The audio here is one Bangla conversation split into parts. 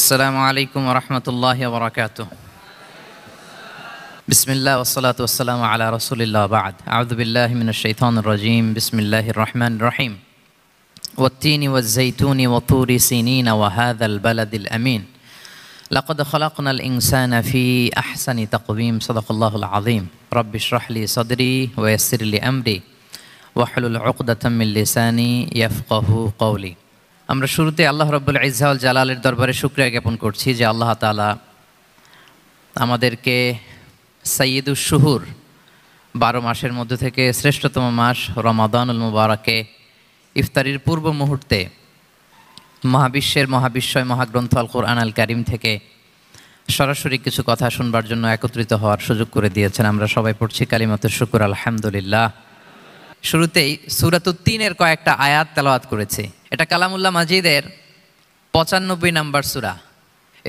السلام عليكم ورحمة الله وبركاته. بسم الله والصلاة والسلام على رسول الله بعد. أعوذ بالله من الشيطان الرجيم. بسم الله الرحمن الرحيم. والتين والزيتون وطور سينين وهذا البلد الأمين لقد خلقنا الإنسان في أحسن تقويم. صدق الله العظيم. رب اشرح لي صدري ويسر لي أمري واحلل عقدة من لساني يفقه قولي. আমরা শুরুতে আল্লাহ রাব্বুল ইজ্জা ওয়াল জালালের দরবারে শুকরিয়া জ্ঞাপন করছি যে আল্লাহ তাআলা আমাদেরকে সাইয়্যিদুশ শুহুর 12 মাসের মধ্যে থেকে শ্রেষ্ঠতম মাস রমাদানুল মুবারাকে ইফতারির পূর্ব মুহূর্তে মহাবিশ্বের মহাবিশ্বয় মহাগ্রন্থ আল কোরআন আল কারীম থেকে সরাসরি কিছু কথা শুনবার জন্য একত্রিত হওয়ার সুযোগ করে দিয়েছেন। আমরা সবাই পড়ছি কালিমাতুশ শুকর আলহামদুলিল্লাহ। শুরুতেই সূরাতুত তিনের কয়েকটা আয়াত তেলাওয়াত করেছি। এটা কালামুল্লাহ মাজিদের 95 নম্বর সূরা।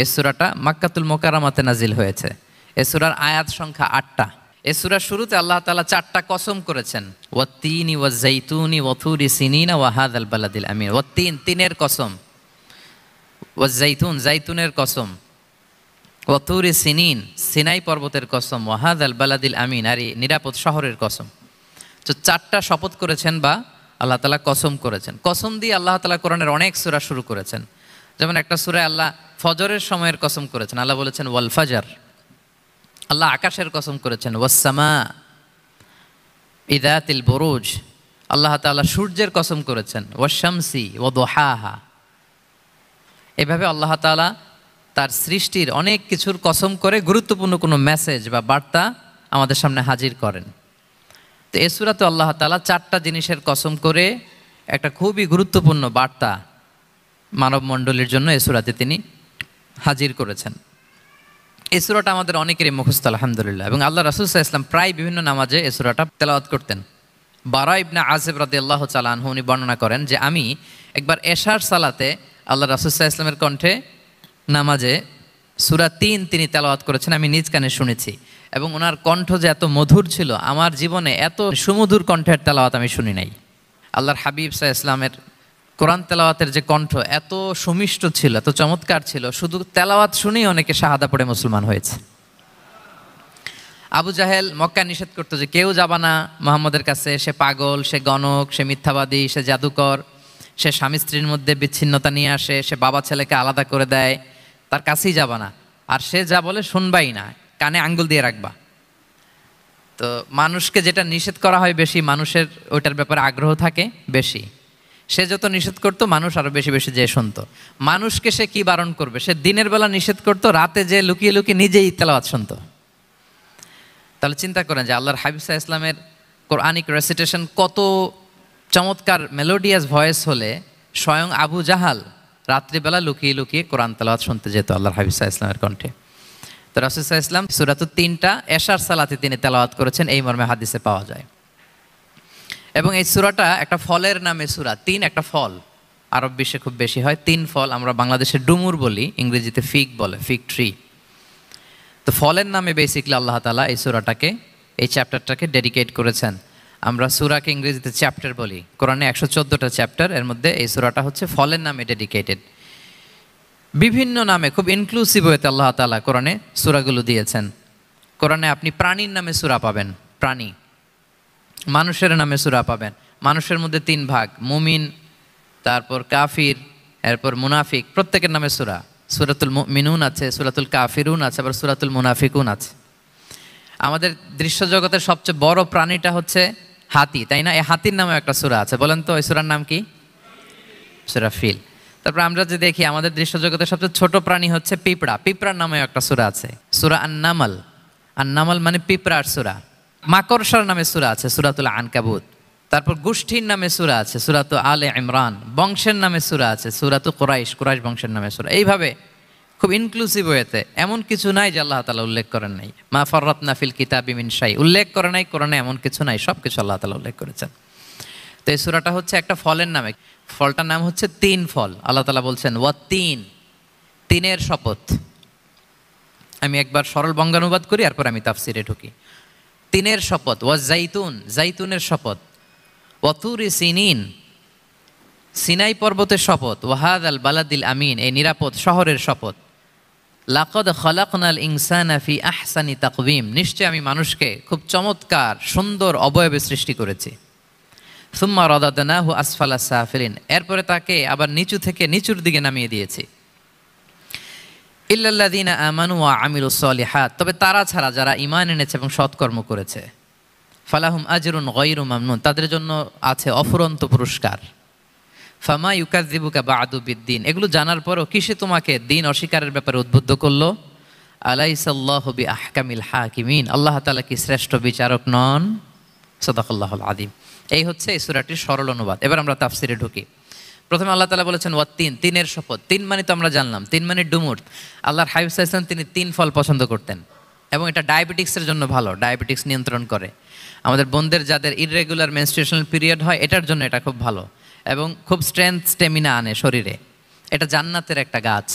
এই সূরাটা মক্কাতুল মুকাররমাতে নাজিল হয়েছে। এই সূরার আয়াত সংখ্যা 8টা। এই সূরার শুরুতে আল্লাহ তাআলা 4টা কসম করেছেন, ওয়াত-তিনি ওয়াজ-যাইতুনি ওয়া-তুরি সিনিনা ওয়া হাযাল বালাদিল আমিন। ওয়াত-তিন তিনের কসম, ওয়াজ-যাইতুন যাইতুনের কসম, ওয়া-তুরি সিনিন সিনাই পর্বতের কসম, ওয়া হাযাল বালাদিল আমিন আর নিরাপদ শহরের কসম। তো 4টা শপথ করেছেন বা আল্লাহ তাআলা কসম করেছেন। কসম দিয়ে আল্লাহ তাআলা কোরআনের অনেক সূরা শুরু করেছেন। যেমন একটা সূরায় আল্লাহ ফজরের সময়ের কসম করেছেন, আল্লাহ বলেছেন ওয়াল ফাজর। আল্লাহ আকাশের কসম করেছেন ওয়াস সামা ইযাতিল বুরুজ। আল্লাহ তাআলা সূর্যের কসম করেছেন ওয়াশ শামসি ওয়া দুহাহা। এভাবে আল্লাহ তাআলা তার সৃষ্টির অনেক কিছুর কসম করে গুরুত্বপূর্ণ কোনো মেসেজ বা বার্তা আমাদের সামনে হাজির করেন। তো এই সূরাতে আল্লাহ তাআলা 4টা জিনিসের কসম করে একটা খুবই গুরুত্বপূর্ণ বার্তা মানব মণ্ডলীর জন্য এই সূরাতে তিনি হাজির করেছেন। এই সূরাটা আমাদের অনেকেরই মুখস্থ আলহামদুলিল্লাহ, এবং আল্লাহ রাসূল সাল্লাল্লাহু আলাইহি ওয়াসাল্লাম প্রায় বিভিন্ন নামাজে এই সূরাটা তেলাওয়াত করতেন। বারা ইবনে আযিব রাদিয়াল্লাহু তাআলা আনহু উনি বর্ণনা করেন যে আমি একবার এশার সালাতে আল্লাহ রাসূল সাল্লাল্লাহু আলাইহি ওয়াসাল্লামের কণ্ঠে নামাজে সূরা 3 তিনি তেলাওয়াত করেছেন, আমি নিজ কানে শুনেছি। এবং ওনার কণ্ঠ যে এত মধুর ছিল, আমার জীবনে এত সুমধুর কণ্ঠের তেলাওয়াত আমি শুনি নাই। আল্লাহর হাবিব সাল্লাল্লাহু আলাইহি ওয়াসাল্লামের কোরআন তেলাওয়াতের যে কণ্ঠ এত সুমিষ্ট ছিল, এত চমৎকার ছিল, শুধু তেলাওয়াত শুনেই অনেকে শাহাদা পড়ে মুসলমান হয়েছে। আবু জাহেল মক্কায় নিষেধ করতো যে কেউ যাবা না মুহাম্মদের কাছে, সে পাগল, সে গণক, সে মিথ্যাবাদী, সে জাদুকর, সে স্বামী স্ত্রীর মধ্যে বিচ্ছিন্নতা নিয়ে আসে, সে বাবা ছেলেকে আলাদা করে দেয়, তার কাছেই যাবা না। আর সে যা বলে শুনবাই না, কানে আঙ্গুল দিয়ে রাখবা। তো মানুষকে যেটা নিষেধ করা হয় বেশি, মানুষের ওইটার ব্যাপারে আগ্রহ থাকে বেশি। সে যত নিষেধ করতো মানুষ আরো বেশি বেশি যে শুনতো। মানুষকে সে কি বারণ করবে, সে দিনের বেলা নিষেধ করতো, রাতে যে লুকিয়ে লুকিয়ে নিজেই তেলাওয়াত শুনতো। তাহলে চিন্তা করেন যে আল্লাহর হাবিব সাল্লাল্লাহু আলাইহি ওয়াসাল্লামের কোরআনিক রেসিটেশন কত চমৎকার মেলোডিয়াস ভয়েস হলে স্বয়ং আবু জাহাল রাত্রিবেলা লুকিয়ে লুকিয়ে কোরআন তেলাওয়াত শুনতে যেত আল্লাহর হাবিব সাল্লাল্লাহু আলাইহি ওয়াসাল্লামের কণ্ঠে। তো রাসূল সাল্লাল্লাহু আলাইহি ওয়াসাল্লাম সূরাতুত 3টা এশার সালাতে তিনি তেলাওয়াত করেছেন, এই মর্মে হাদিসে পাওয়া যায়। এবং এই সূরাটা একটা ফলের নামে সূরা। 3 একটা ফল, আরব বিশ্বে খুব বেশি হয় 3 ফল। আমরা বাংলাদেশে ডুমুর বলি, ইংরেজিতে ফিগ বলে, ফিগ ট্রি। তো ফলের নামে বেসিক্যালি আল্লাহ তাআলা এই সূরাটাকে, এই চ্যাপ্টারটাকে ডেডিকেট করেছেন। আমরা সূরাকে ইংরেজিতে চ্যাপ্টার বলি। কোরআনে 114টা চ্যাপ্টার, এর মধ্যে এই সূরাটা হচ্ছে ফলের নামে ডেডিকেটেড। বিভিন্ন নামে খুব ইনক্লুসিভ হয়েতে আল্লাহ তাআলা কোরআনে সূরাগুলো দিয়েছেন। কোরআনে আপনি প্রাণীর নামে সূরা পাবেন, প্রাণী। মানুষের নামে সূরা পাবেন। মানুষের মধ্যে 3 ভাগ, মুমিন, তারপর কাফির, এরপর মুনাফিক। প্রত্যেকের নামে সূরা। সূরাতুল মুমিনুন আছে, সূরাতুল কাফিরুন আছে, আবার সূরাতুল মুনাফিকুন আছে। আমাদের দৃশ্য জগতের সবচেয়ে বড় প্রাণীটা হচ্ছে হাতি, তাই না? এই হাতির নামে একটা সূরা আছে। বলেন তো এই সূরার নাম কি? সূরা ফিল। তারপর আমরা যে দেখি আমাদের দৃশ্য জগতের সবচেয়ে ছোট প্রাণী হচ্ছে পিঁপড়া। পিঁপড়ার নামে একটা সূরা আছে, সূরা আন-নামল। আন-নামল মানে পিঁপড়ার সূরা। মাকড়সার নামে সূরা আছে, সূরাতুল আনকাবুত। তারপর গোষ্ঠীর নামে সূরা আছে, সূরাতুল আলে ইমরান। বংশের নামে সূরা আছে, সূরাতুল কুরাইশ, কুরাইশ বংশের নামে সূরা। এইভাবে খুব ইনক্লুসিভ হয়েতে এমন কিছু নাই যে আল্লাহ তাআলা উল্লেখ করেন নাই। মা ফাররাতনা ফিল কিতাবি মিন শাই, উল্লেখ করে নাই কোরআনে এমন কিছু নাই, সব কিছু আল্লাহ তাআলা উল্লেখ করেছেন। তো এই সূরাটা হচ্ছে একটা ফলের নামে। ফলটার নাম হচ্ছে 3 ফল। আল্লাহ তাআলা বলছেন ওয়াত-তিন, তিনের শপথ। আমি একবার সরল বঙ্গানুবাদ করি, এরপর আমি তাফসিরে ঢুকি। 3-এর শপথ, ওয়াজ-যাইতুন, যাইতুনের শপথ, ওয়াতুরি সিনিন, সিনাই পর্বতের শপথ, ওয়াহাদাল বালাদিল আমিন, এই নিরাপদ শহরের শপথ। লাকাদ খালাকনাল ইনসানা ফি আহসানি তাকওয়িম, নিশ্চয় আমি মানুষকে খুব চমৎকার সুন্দর অবয়বে সৃষ্টি করেছি। সুম্মা রাদাদনাহু আসফালা সাফিলিন, এরপরে তাকে আবার নিচু থেকে নিচুর দিকে নামিয়ে দিয়েছি। ইল্লাল্লাযীনা আমানু ওয়া আমিলুস সলিহাত, তবে তারা ছাড়া যারা ঈমান এনেছে এবং সৎকর্ম করেছে, ফালাহুম আজরুন গায়রু মামনুন, তাদের জন্য আছে অফুরন্ত পুরস্কার। ফামা ইউকাযযিবুকা বা'দু বিদ্দিন, এগুলো জানার পরও কিসে তোমাকে দিন অস্বীকারের ব্যাপারে উদ্বুদ্ধ করলো? আলাইসাল্লাহু বিআহকামিল হাকিমিন, আল্লাহ তাআলা কি শ্রেষ্ঠ বিচারক নন? সাদাকাল্লাহুল আযীম। এই হচ্ছে এই সূরাটির সরল অনুবাদ। এবার আমরা তাফসিরে ঢুকি। প্রথমে আল্লাহ তাআলা বলেছেন ওয়াত্তিন, তিনের শপথ। তিন মানে তো আমরা জানলাম, তিন মানে ডুমুর। আল্লাহর হাবিব সাল্লাল্লাহু আলাইহি ওয়াসাল্লাম তিনি তিন ফল পছন্দ করতেন এবং এটা ডায়াবেটিক্সের জন্য ভালো, ডায়াবেটিক্স নিয়ন্ত্রণ করে। আমাদের বোনদের যাদের ইররেগুলার মেনস্ট্রুয়েশনাল পিরিয়ড হয় এটার জন্য এটা খুব ভালো এবং খুব স্ট্রেংথ স্টেমিনা আনে শরীরে। এটা জান্নাতের একটা গাছ।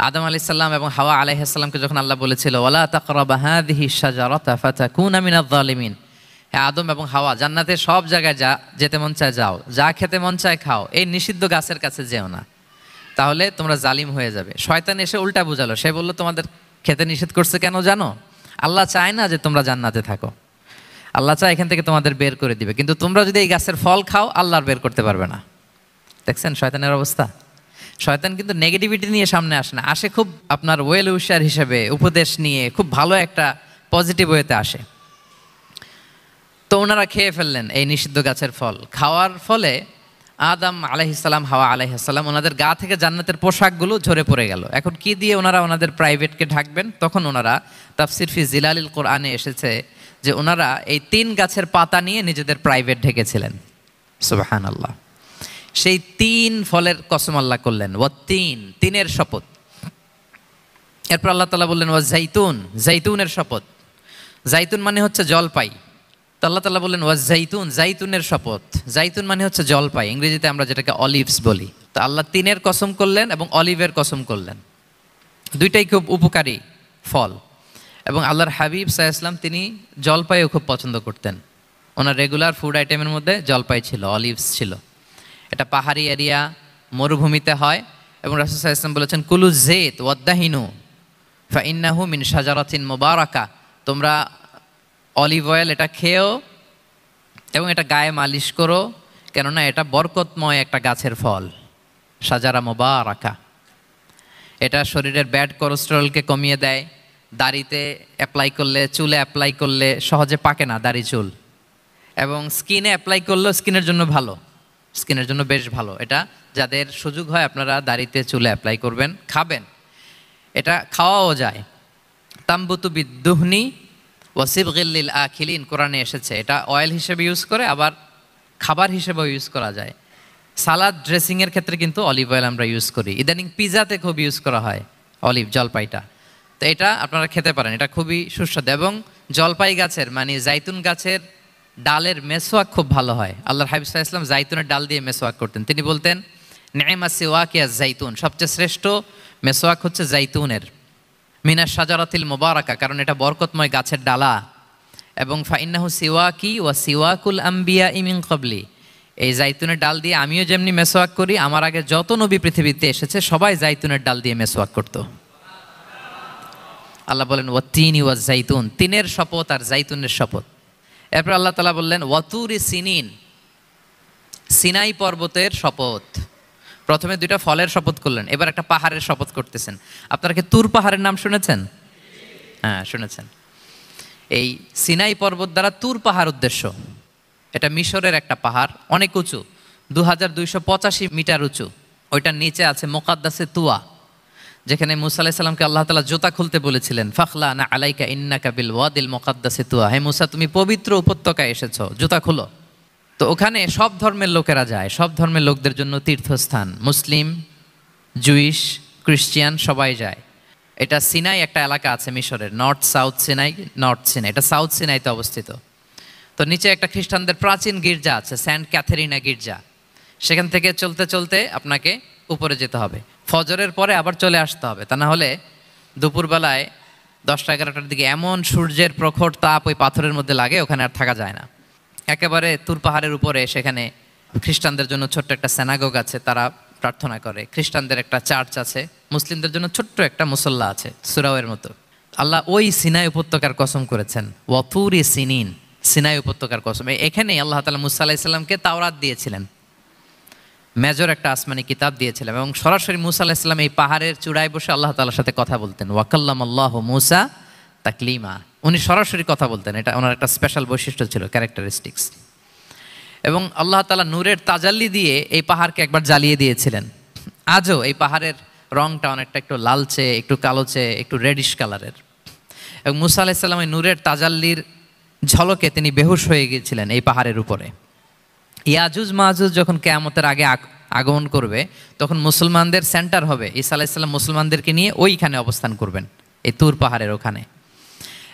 আদম আলাইহিস সালাম এবং হাওয়া আলাইহিস সালামকে যখন আল্লাহ বলেছিল ওয়ালা তাকরাবা হাযিহি শাজারাতা ফাতাকুনা মিনায যালিমিন, হ্যাঁ আদম এবং হাওয়া জান্নাতের সব জায়গায় যা যেতে মন চায় যাও, যা খেতে মন চায় খাও, এই নিষিদ্ধ গাছের কাছে যেও না, তাহলে তোমরা জালিম হয়ে যাবে। শয়তান এসে উল্টা বুঝালো, সে বলল তোমাদের খেতে নিষেধ করছে কেন জানো? আল্লাহ চায় না যে তোমরা জান্নাতে থাকো, আল্লাহ চায় এখান থেকে তোমাদের বের করে দিবে, কিন্তু তোমরা যদি এই গাছের ফল খাও আল্লাহ বের করতে পারবে না। দেখছেন শয়তানের অবস্থা? শয়তান কিন্তু নেগেটিভিটি নিয়ে সামনে আসে না, আসে খুব আপনার ওয়েল উইশার হিসেবে উপদেশ নিয়ে, খুব ভালো একটা পজিটিভ ওয়েতে আসে। তো ওনারা খেয়ে ফেললেন এই নিষিদ্ধ গাছের ফল। খাওয়ার ফলে আদম আলাইহিস সালাম, হাওয়া আলাইহিস সালাম, ওনাদের গা থেকে জান্নাতের পোশাকগুলো ঝরে পড়ে গেল। এখন কি দিয়ে ওনারা ওনাদের প্রাইভেটকে ঢাকবেন? তখন ওনারা তাফসির ফি জিলালিল কোরআনে এসেছে যে ওনারা এই তিন গাছের পাতা নিয়ে নিজেদের প্রাইভেট ঢেকেছিলেন। সুবহানাল্লাহ। সেই তিন ফলের কসম আল্লাহ করলেন, ওয়াত্তিন, তিনের শপথ। এরপর আল্লাহ তাআলা বললেন ওয়া জাইতুন, জাইতুনের শপথ। জাইতুন মানে হচ্ছে জলপাই। তো আল্লাহ তাআলা বললেন ওয়া জাইতুন, জাইতুনের শপথ। জাইতুন মানে হচ্ছে জলপাই, ইংরেজিতে আমরা যেটাকে অলিভস বলি। তো আল্লাহ তিনের কসম করলেন এবং অলিভের কসম করলেন। দুইটাই খুব উপকারী ফল এবং আল্লাহর হাবিব সাল্লাল্লাহু আলাইহি ওয়াসাল্লাম তিনি জলপাইও খুব পছন্দ করতেন। ওনার রেগুলার ফুড আইটেমের মধ্যে জলপাই ছিল, অলিভস ছিল। এটা পাহাড়ি এরিয়া, মরুভূমিতে হয় এবং রাসূল সাল্লাল্লাহু আলাইহি ওয়াসাল্লাম বলেছেন কুলু যাইত ওয়াদ্দাহিনু ফাইন্নাহু মিন শাজারাতিন মুবারাকা, তোমরা অলিভ অয়েল এটা খেও এবং এটা গায়ে মালিশ করো, কেননা এটা বরকতময় একটা গাছের ফল, শাজারা মুবারাকা। এটা শরীরের ব্যাড কোলেস্টেরলকে কমিয়ে দেয়। দাড়িতে অ্যাপ্লাই করলে, চুলে অ্যাপ্লাই করলে সহজে পাকে না দাড়ি চুল, এবং স্কিনে অ্যাপ্লাই করলেও স্কিনের জন্য ভালো, স্কিনের জন্য বেশ ভালো। এটা যাদের সুযোগ হয় আপনারা দাড়িতে চুলে অ্যাপ্লাই করবেন, খাবেন। এটা খাওয়াও যায়। তাম্বুতু বিদ্দুহনি ওয়াসিবগিল লিল আখিলিন, কোরআনে এসেছে। এটা অয়েল হিসেবে ইউজ করে, আবার খাবার হিসেবেও ইউজ করা যায়। সালাদ ড্রেসিংয়ের ক্ষেত্রে কিন্তু অলিভ অয়েল আমরা ইউজ করি। ইদানিং পিজাতে খুব ইউজ করা হয় অলিভ, জলপাইটা। তো এটা আপনারা খেতে পারেন, এটা খুবই সুস্বাদু। এবং জলপাই গাছের মানে জাইতুন গাছের ডালের মেসওয়াক খুব ভালো হয়। আল্লাহর হাবিব সাল্লাল্লাহু আলাইহি ওয়াসাল্লাম জাইতুনের ডাল দিয়ে মেসওয়াক করতেন। তিনি বলতেন নি'মা সিওয়াকিয়া জাইতুন, সবচেয়ে শ্রেষ্ঠ মেসওয়াক হচ্ছে জাইতুনের। মিনাশ শাজারাতিল মুবারাকা, কারণ এটা বরকতময় গাছের ডালা। এবং ফাইন্নাহু সিওয়াকি ওয়া সিওয়াকুল আম্বিয়া মিন ক্বাবলি, এই জাইতুনের ডাল দিয়ে আমিও যেমনি মেসওয়াক করি, আমার আগে যত নবী পৃথিবীতে এসেছে সবাই জাইতুনের ডাল দিয়ে মেসওয়াক করতো। আল্লাহ বলেন ওয়াত্তিনি ওয়া জাইতুন, তিনের শপথ আর জাইতুনের শপথ। এরপর আল্লাহ তাআলা বললেন ওয়াতুরি সিনিন, সিনাই পর্বতের শপথ। প্রথমে দুইটা ফলের শপথ করলেন, এবার একটা পাহাড়ের শপথ করতেছেন। আপনারা কি তুর পাহাড়ের নাম শুনেছেন? হ্যাঁ শুনেছেন। এই সিনাই পর্বত দ্বারা তুর পাহাড় উদ্দেশ্য। এটা মিশরের একটা পাহাড়, অনেক উঁচু, 2285 মিটার উঁচু। ওইটার নিচে আছে মুকাদ্দাসে তুয়া, যেখানে মুসা আলাইহিস সালামকে আল্লাহ তাআলা জুতা খুলতে বলেছিলেন, ফাখলা না আলাইকা ইন্নাকা বিল ওয়াদিল মুকাদ্দাসে তুয়া, হে মুসা তুমি পবিত্র উপত্যকায় এসেছো, জুতা খুলো। তো ওখানে সব ধর্মের লোকেরা যায়, সব ধর্মের লোকদের জন্য তীর্থস্থান, মুসলিম, জুইশ, খ্রিস্টিয়ান সবাই যায়। এটা সিনাই একটা এলাকা আছে মিশরের, north south Sinai, north Sinai, এটা সাউথ সিনাইতে অবস্থিত। তো নিচে একটা খ্রিস্টানদের প্রাচীন গির্জা আছে, সেন্ট ক্যাথেরিনা গির্জা। সেখান থেকে চলতে চলতে আপনাকে উপরে যেতে হবে, ফজরের পরে আবার চলে আসতে হবে, তা না হলে দুপুরবেলায় 10টা-11টার দিকে এমন সূর্যের প্রখর তাপ ওই পাথরের মধ্যে লাগে, ওখানে আর থাকা যায় না। একেবারে তুর পাহাড়ের উপরে সেখানে খ্রিস্টানদের জন্য ছোট্ট একটা সিনাগোগ আছে, তারা প্রার্থনা করে। খ্রিস্টানদের একটা চার্চ আছে, মুসলিমদের জন্য ছোট্ট একটা মুসল্লা আছে সুরাওয়ের মতো। আল্লাহ ওই সিনাই উপত্যকার কসম করেছেন, ওয়াতুরি সিনিন, সিনাই উপত্যকার কসম। এখানে আল্লাহ তাআলা মুসা আলাইহিস সালামকে তাওরাত দিয়েছিলেন, মেজর একটা আসমানি কিতাব দিয়েছিলেন, এবং সরাসরি মুসা আলাইহিস সালাম এই পাহাড়ের চূড়ায় বসে আল্লাহ তাআলার সাথে কথা বলতেন। ওয়াকাল্লামাল্লাহু মুসা তাকলিমা, উনি সরাসরি কথা বলতেন, এটা ওনার একটা স্পেশাল বৈশিষ্ট্য ছিল, ক্যারেক্টারিস্টিক্স। এবং আল্লাহ তাআলা নূরের তাজাল্লি দিয়ে এই পাহাড়কে একবার জ্বালিয়ে দিয়েছিলেন। আজও এই পাহাড়ের রংটা অনেকটা একটু লালচে, একটু কালোচে, একটু রেডিশ কালারের। এবং মুসা আলাইহিস সালাম এই নূরের তাজাল্লির ঝলকে তিনি বেহুশ হয়ে গিয়েছিলেন এই পাহাড়ের উপরে। ইয়াজুজ মাহাজুজ যখন কিয়ামতের আগে আগমন করবে, তখন মুসলমানদের সেন্টার হবে। ঈসা আলাইহিস সালাম মুসলমানদেরকে নিয়ে ওইখানে অবস্থান করবেন, এই তুর পাহাড়ের ওখানে।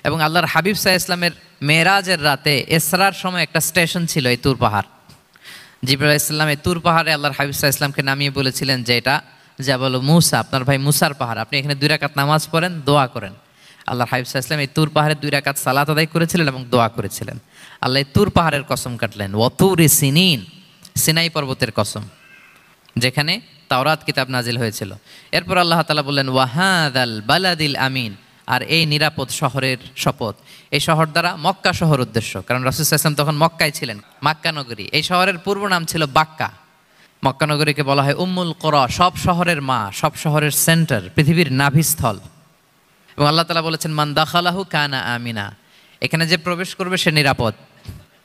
এবং আল্লাহর হাবিব সাল্লাল্লাহু আলাইহি ওয়াসাল্লামের মেরাজের রাতে ইসরার সময় একটা স্টেশন ছিল এই তুর পাহাড়। জিবরাইল আলাইহিস সালাম এই তুর পাহাড়ে আল্লাহর হাবিব সাল্লাল্লাহু আলাইহি ওয়াসাল্লামকে নামিয়ে বলেছিলেন যে এটা জাবাল মুসা, আপনার ভাই মুসার পাহাড়, আপনি এখানে 2 রাকাত নামাজ পড়েন, দোয়া করেন। আল্লাহর হাবিব সাল্লাল্লাহু আলাইহি ওয়াসাল্লাম এই তুর পাহাড়ে 2 রাকাত সালাত আদায় করেছিলেন এবং দোয়া করেছিলেন। আল্লাহ এই তুর পাহাড়ের কসম কাটলেন, ওয়াতুরি সিনিন, সিনাই পর্বতের কসম, যেখানে তাওরাত কিতাব নাজিল হয়েছিল। এরপর আল্লাহ তাআলা বললেন ওয়াহাদাল বালাদিল আমিন, আর এই নিরাপদ শহরের শপথ। এই শহর দ্বারা মক্কা শহর উদ্দেশ্য, কারণ রাসূল সাল্লাল্লাহু আলাইহি ওয়াসাল্লাম তখন মক্কায় ছিলেন, মক্কা নগরী। এই শহরের পূর্ব নাম ছিল বাক্কা। মক্কা নগরীকে বলা হয় উম্মুল কুরা, সব শহরের মা, সব শহরের সেন্টার, পৃথিবীর নাভিস্থল। এবং আল্লাহ তাআলা বলেছেন মান দাখালাহু কানা আমিনা, এখানে যে প্রবেশ করবে সে নিরাপদ।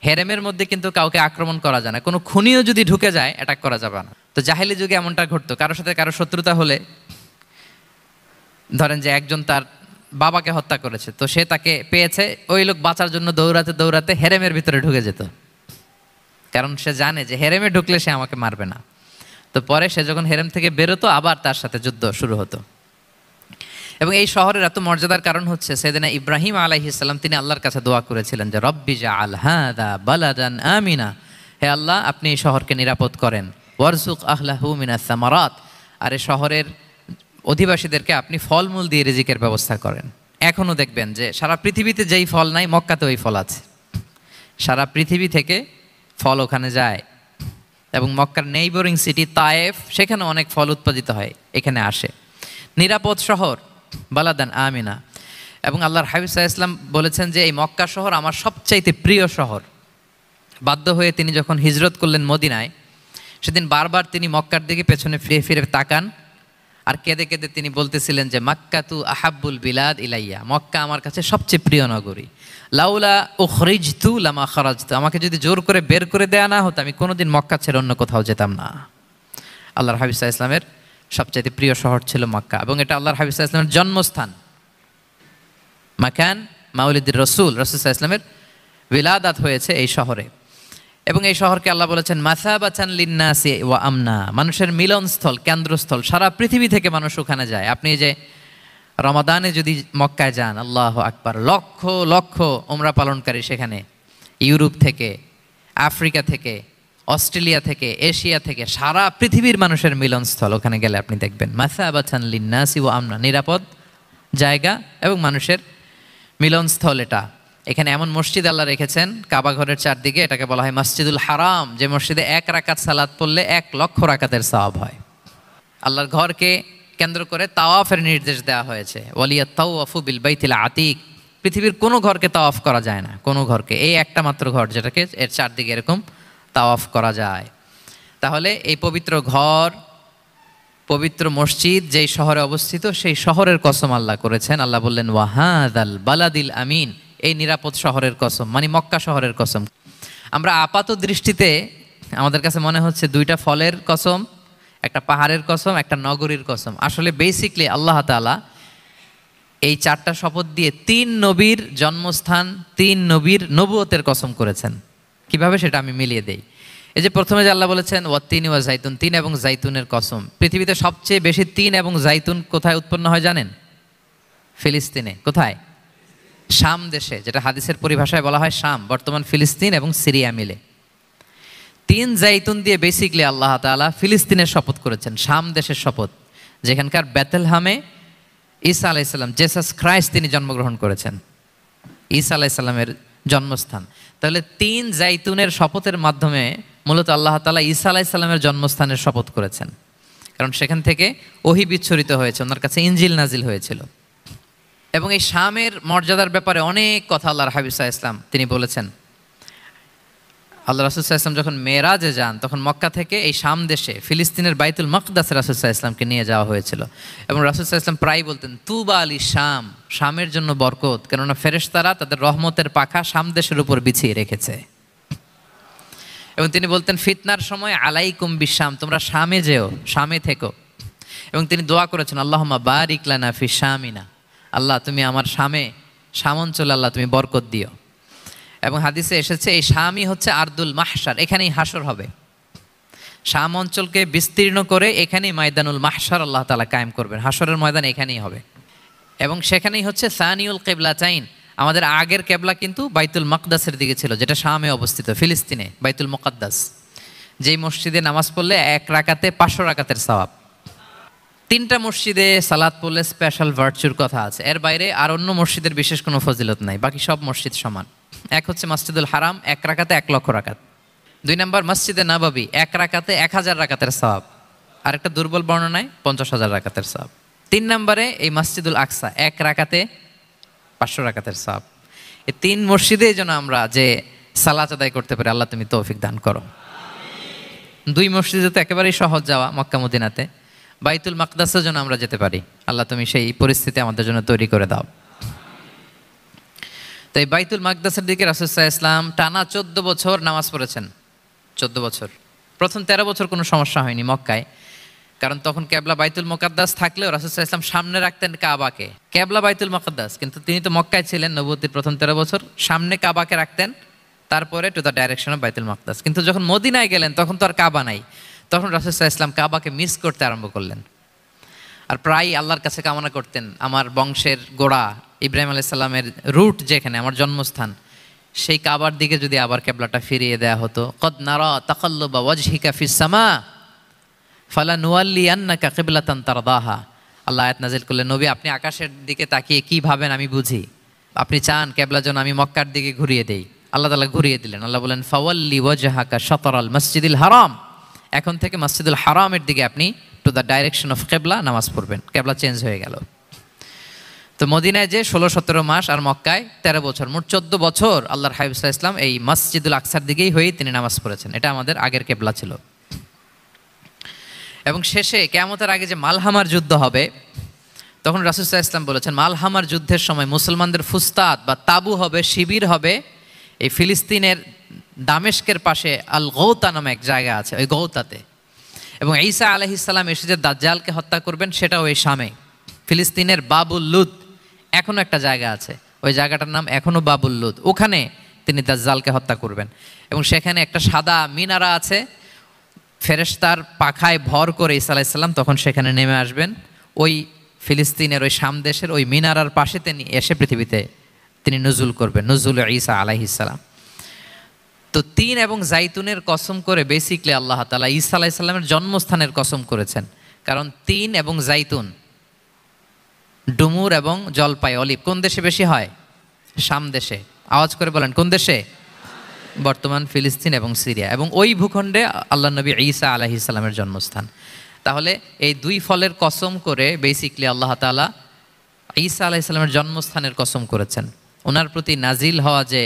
হেরেমের মধ্যে কিন্তু কাউকে আক্রমণ করা যায় না, কোনো খুনিও যদি ঢুকে যায় অ্যাটাক করা যাবে না। তো জাহেলি যুগে এমনটা ঘটতো, কারোর সাথে কারো শত্রুতা হলে, ধরেন যে একজন তার বাবাকে হত্যা করেছে, তো সে তাকে পেয়েছে, ওই লোক বাঁচার জন্য দৌড়াতে দৌড়াতে হেরেমের ভিতরে ঢুকে যেত, কারণ সে জানে যে হেরেমে ঢুকলে সে আমাকে মারবে না। তো পরে সে যখন হেরেম থেকে বেরোতো, আবার তার সাথে যুদ্ধ শুরু হতো। এবং এই শহরের এত মর্যাদার কারণ হচ্ছে সাইয়েদনা ইব্রাহিম আলাইহিস সালাম তিনি আল্লাহর কাছে দোয়া করেছিলেন যে রব্বি জাআল হাযা বালাদান আমিনা, হে আল্লাহ আপনি এই শহরকে নিরাপদ করেন, ওয়ারযুক আহলাহু মিনাস সামারাত, আর এই শহরের অধিবাসীদেরকে আপনি ফলমূল দিয়ে রিজিকের ব্যবস্থা করেন। এখনও দেখবেন যে সারা পৃথিবীতে যেই ফল নাই মক্কাতে ওই ফল আছে, সারা পৃথিবী থেকে ফল ওখানে যায়। এবং মক্কার নেইবরিং সিটি তায়েফ, সেখানে অনেক ফল উৎপাদিত হয়, এখানে আসে। নিরাপদ শহর বালাদান আমিনা। এবং আল্লাহর হাবিব সাল্লাল্লাহু আলাইহি ওয়াসাল্লাম বলেছেন যে এই মক্কা শহর আমার সবচাইতে প্রিয় শহর। বাধ্য হয়ে তিনি যখন হিজরত করলেন মদিনায়, সেদিন বারবার তিনি মক্কার দিকে পেছনে ফিরে ফিরে তাকান, আর কেঁদে কেঁদে তিনি বলতেছিলেন যে মাক্কাতু আহাব্বুল বিলাদ ইলাইয়া, মক্কা আমার কাছে সবচেয়ে প্রিয় নগরী। লাউলা উখরিজতু লামা খারাজতু, আমাকে যদি জোর করে বের করে দেয়া না হতো আমি কোনোদিন মক্কা ছেড়ে অন্য কোথাও যেতাম না। আল্লাহর হাবিব সাল্লাল্লাহু আলাইহি ওয়াসাল্লামের সবচেয়ে প্রিয় শহর ছিল মক্কা, এবং এটা আল্লাহর হাবিব সাল্লাল্লাহু আলাইহি ওয়াসাল্লামের জন্মস্থান, মাকান মাউলিদির রাসূল। রাসূল সাল্লাল্লাহু আলাইহি ওয়াসাল্লামের বিলাদাত হয়েছে এই শহরে। এবং এই শহরকে আল্লাহ বলেছেন মাসাবাতান লিন্নাসি ওয়া আমনা, মানুষের মিলনস্থল, কেন্দ্রস্থল, সারা পৃথিবী থেকে মানুষ ওখানে যায়। আপনি যে রমাদানে যদি মক্কায় যান, আল্লাহু আকবার, লক্ষ লক্ষ উমরা পালনকারী সেখানে, ইউরোপ থেকে, আফ্রিকা থেকে, অস্ট্রেলিয়া থেকে, এশিয়া থেকে, সারা পৃথিবীর মানুষের মিলনস্থল। ওখানে গেলে আপনি দেখবেন মাসাবাতান লিন্নাসি ওয়া আমনা, নিরাপদ জায়গা এবং মানুষের মিলনস্থল এটা। এখানে এমন মসজিদ আল্লাহ রেখেছেন কাবা ঘরের চারদিকে, এটাকে বলা হয় মসজিদুল হারাম, যে মসজিদে 1 রাকাত সালাত পড়লে 1 লক্ষ রাকাতের সওয়াব হয়। আল্লাহর ঘরকে কেন্দ্র করে তাওয়াফের নির্দেশ দেওয়া হয়েছে, ওয়ালিয়াত তাওয়াফু বিল বাইতিল আতিক, পৃথিবীর কোনো ঘরকে তাওয়াফ করা যায় না, কোনো ঘরকে, এই একটা মাত্র ঘর যেটাকে এর চারদিকে এরকম তাওয়াফ করা যায়। তাহলে এই পবিত্র ঘর, পবিত্র মসজিদ যেই শহরে অবস্থিত, সেই শহরের কসম আল্লাহ করেছেন। আল্লাহ বললেন ওয়াহাদাল বালাদিল আমিন, এই নিরাপদ শহরের কসম, মানে মক্কা শহরের কসম। আমরা আপাত দৃষ্টিতে আমাদের কাছে মনে হচ্ছে 2টা ফলের কসম, একটা পাহাড়ের কসম, একটা নগরীর কসম। আসলে বেসিকলি আল্লাহ তাআলা এই 4টা শপথ দিয়ে 3 নবীর জন্মস্থান, 3 নবীর নবুয়তের কসম করেছেন। কিভাবে সেটা আমি মিলিয়ে দেই। এই যে প্রথমে যে আল্লাহ বলেছেন ওয়াত্তিনি ওয়া জাইতুন, 3 এবং জাইতুনের কসম। পৃথিবীতে সবচেয়ে বেশি 3 এবং জাইতুন কোথায় উৎপন্ন হয় জানেন? ফিলিস্তিনে। কোথায়? শাম দেশে, যেটা হাদিসের পরিভাষায় বলা হয় শাম, বর্তমান ফিলিস্তিন এবং সিরিয়া মিলে। 3 জাইতুন দিয়ে বেসিকলি আল্লাহ তাআলা ফিলিস্তিনের শপথ করেছেন, শাম দেশের শপথ, যেখানকার বেথলহামে ঈসা আলাইহিস সালাম, জেসাস ক্রাইস্ট, তিনি জন্মগ্রহণ করেছেন, ঈসা আলাইহিস সালামের জন্মস্থান। তাহলে 3 জাইতুনের শপথের মাধ্যমে মূলত আল্লাহ তাআলা ঈসা আলাইহিস সালামের জন্মস্থানের শপথ করেছেন। কারণ সেখান থেকে ওহী বিচ্ছুরিত হয়েছে, ওনার কাছে ইনজিল নাজিল হয়েছিল। এবং এই শামের মর্যাদার ব্যাপারে অনেক কথা আল্লাহর হাবিব সাল্লাল্লাহু আলাইহি ওয়াসাল্লাম তিনি বলেছেন। আল্লাহ রাসূল সাল্লাল্লাহু আলাইহি ওয়াসাল্লাম যখন মেরাজে যান তখন মক্কা থেকে এই শাম দেশে ফিলিস্তিনের বাইতুল মাকদাসে রাসূল সাল্লাল্লাহু আলাইহি ওয়াসাল্লামকে নিয়ে যাওয়া হয়েছিল। এবং রাসূল সাল্লাল্লাহু আলাইহি ওয়াসাল্লাম প্রায় বলতেন তুবা আলী শাম, শামের জন্য বরকত, কেননা ফেরেশতারা তাদের রহমতের পাখা শাম দেশের উপর বিছিয়ে রেখেছে। এবং তিনি বলতেন ফিতনার সময় আলাইকুম বিশাম, তোমরা শামে যেও, শামে থেকো। এবং তিনি দোয়া করেছেন আল্লাহুম্মা বারিক লানা ফি শামিনা, আল্লাহ তুমি আমার শাম অঞ্চলে আল্লাহ তুমি বরকত দিও। এবং হাদিসে এসেছে এই শামই হচ্ছে আরদুল মাহশার, এখানেই হাসর হবে। শাম অঞ্চলকে বিস্তীর্ণ করে এখানেই ময়দানুল মাহশার আল্লাহ তাআলা কায়েম করবেন, হাসরের ময়দান এখানেই হবে। এবং সেখানেই হচ্ছে সানিউল কিবলাতাইন, আমাদের আগের কেবলা কিন্তু বাইতুল মাকদাসের দিকে ছিল, যেটা শামে অবস্থিত ফিলিস্তিনে বাইতুল মুকাদ্দাস, যেই মসজিদে নামাজ পড়লে 1 রাকাতে 500 রাকাতের সওয়াব। 3টা মসজিদে সালাত পড়লে স্পেশাল ভার্চুর কথা আছে, এর বাইরে আর অন্য মসজিদের বিশেষ কোনো ফজিলত নাই, বাকি সব মসজিদ সমান। এক হচ্ছে মসজিদুল হারাম, 1 রাকাতে 1 লক্ষ রাকাত। 2 নম্বর মসজিদে নববী, 1 রাকাতে 1000 রাকাতের সওয়াব, আর একটা দুর্বল বর্ণনায় 50,000 রাকাতের সওয়াব। 3 নম্বরে এই মসজিদুল আকসা, 1 রাকাতে 500 রাকাতের সওয়াব। এই 3 মসজিদেই যেন আমরা যে সালাত আদায় করতে পারি, আল্লাহ তুমি তৌফিক দান করো। 2 মসজিদে তো একেবারেই সহজ যাওয়া, মক্কা মদিনাতে। বাইতুল মাকদাসের জন্য আমরা যেতে পারি, আল্লাহ তুমি সেই পরিস্থিতি আমাদের জন্য তৈরি করে দাও। তো এই বাইতুল মাকদাসের দিকে রাসূল সাল্লাল্লাহু আলাইহি ওয়াসাল্লাম টানা 14 বছর নামাজ পড়েছেন। 14 বছর, প্রথম 13 বছর কোনো সমস্যা হয়নি মক্কায়, কারণ তখন কেবলা বাইতুল মুকাদ্দাস থাকলেও রাসূল সাল্লাল্লাহু আলাইহি ওয়াসাল্লাম সামনে রাখতেন কাবাকে। কেবলা বাইতুল মুকাদ্দাস, কিন্তু তিনি তো মক্কায় ছিলেন নবুয়তের প্রথম 13 বছর, সামনে কাবাকে রাখতেন, তারপরে টু দ্য ডাইরেকশন অফ বাইতুল মাকদাস। কিন্তু যখন মদিনায় গেলেন তখন তো আর কাবা নাই, তখন রাসূল সাল্লাল্লাহু আলাইহি ওয়াসাল্লাম কাবাকে মিস করতে আরম্ভ করলেন। আর প্রায় আল্লাহর কাছে কামনা করতেন আমার বংশের গোড়া ইব্রাহিম আলাইহিস সালামের রুট, যেখানে আমার জন্মস্থান, সেই কাবার দিকে যদি আবার কেবলাটা ফিরিয়ে দেয়া হতো। কদ নারা তাকাল্লুবা ওয়াজহিকা ফিস সামা ফালানুওয়াল্লিয়ান্নাকা কিবলাতান তারদাহা। আল্লাহ আয়াত নাযিল করলেন, নবী আপনি আকাশের দিকে তাকিয়ে কি ভাবেন আমি বুঝি, আপনি চান কেবলা যেন আমি মক্কার দিকে ঘুরিয়ে দেই। আল্লাহ তাআলা ঘুরিয়ে দিলেন। আল্লাহ বলেন ফাওয়াল্লি ওয়াজহাকা শাতরাল মসজিদিল হারাম, এখন থেকে মসজিদুল হারামের দিকে আপনি টু দ্য ডাইরেকশন অফ কেবলা নামাজ পড়বেন। কেবলা চেঞ্জ হয়ে গেল। তো মদিনায় যে 16-17 মাস আর মক্কায় 13 বছর, মোট 14 বছর আল্লাহর হাবিব সাল্লাল্লাহু আলাইহি ওয়াসাল্লাম এই মসজিদুল আকসার দিকেই হয়েই তিনি নামাজ পড়েছেন। এটা আমাদের আগের কেবলা ছিল। এবং শেষে কিয়ামতের আগে যে মালহামার যুদ্ধ হবে, তখন রাসূল সাল্লাল্লাহু আলাইহি ওয়াসাল্লাম বলেছেন মালহামার যুদ্ধের সময় মুসলমানদের ফুস্তাদ বা তাবু হবে, শিবির হবে এই ফিলিস্তিনের দামেস্কের পাশে আল গৌতা নামে এক জায়গা আছে, ওই গৌতাতে। এবং ঈসা আলাইহিস সালাম এসে যে দাজ্জালকে হত্যা করবেন সেটাও এই শামে। ফিলিস্তিনের বাবুল লুদ এখনো একটা জায়গা আছে, ওই জায়গাটার নাম এখনো বাবুল লুদ, ওখানে তিনি দাজ্জালকে হত্যা করবেন। এবং সেখানে একটা সাদা মিনারা আছে, ফেরেশতার পাখায় ভর করে ঈসা আলাইহিস সালাম তখন সেখানে নেমে আসবেন। ওই ফিলিস্তিনের ওই শাম দেশের ওই মিনারার পাশে তিনি এসে পৃথিবীতে তিনি নুজুল করবেন, নুজুল ঈসা আলাইহিস সালাম। তো 3 এবং জাইতুনের কসম করে বেসিকলি আল্লাহ তাআলা ঈসা আলাইহিস সালামের জন্মস্থানের কসম করেছেন, কারণ 3 এবং জাইতুন, ডুমুর এবং জলপাই, অলিভ কোন দেশে বেশি হয়? শাম দেশে। আওয়াজ করে বলেন কোন দেশে? বর্তমান ফিলিস্তিন এবং সিরিয়া। এবং ওই ভূখণ্ডে আল্লাহ নবী ঈসা আলাইহিস সালামের জন্মস্থান। তাহলে এই 2 ফলের কসম করে বেসিকলি আল্লাহ তাআলা ঈসা আলাইহিস সালামের জন্মস্থানের কসম করেছেন। ওনার প্রতি নাজিল হওয়া যে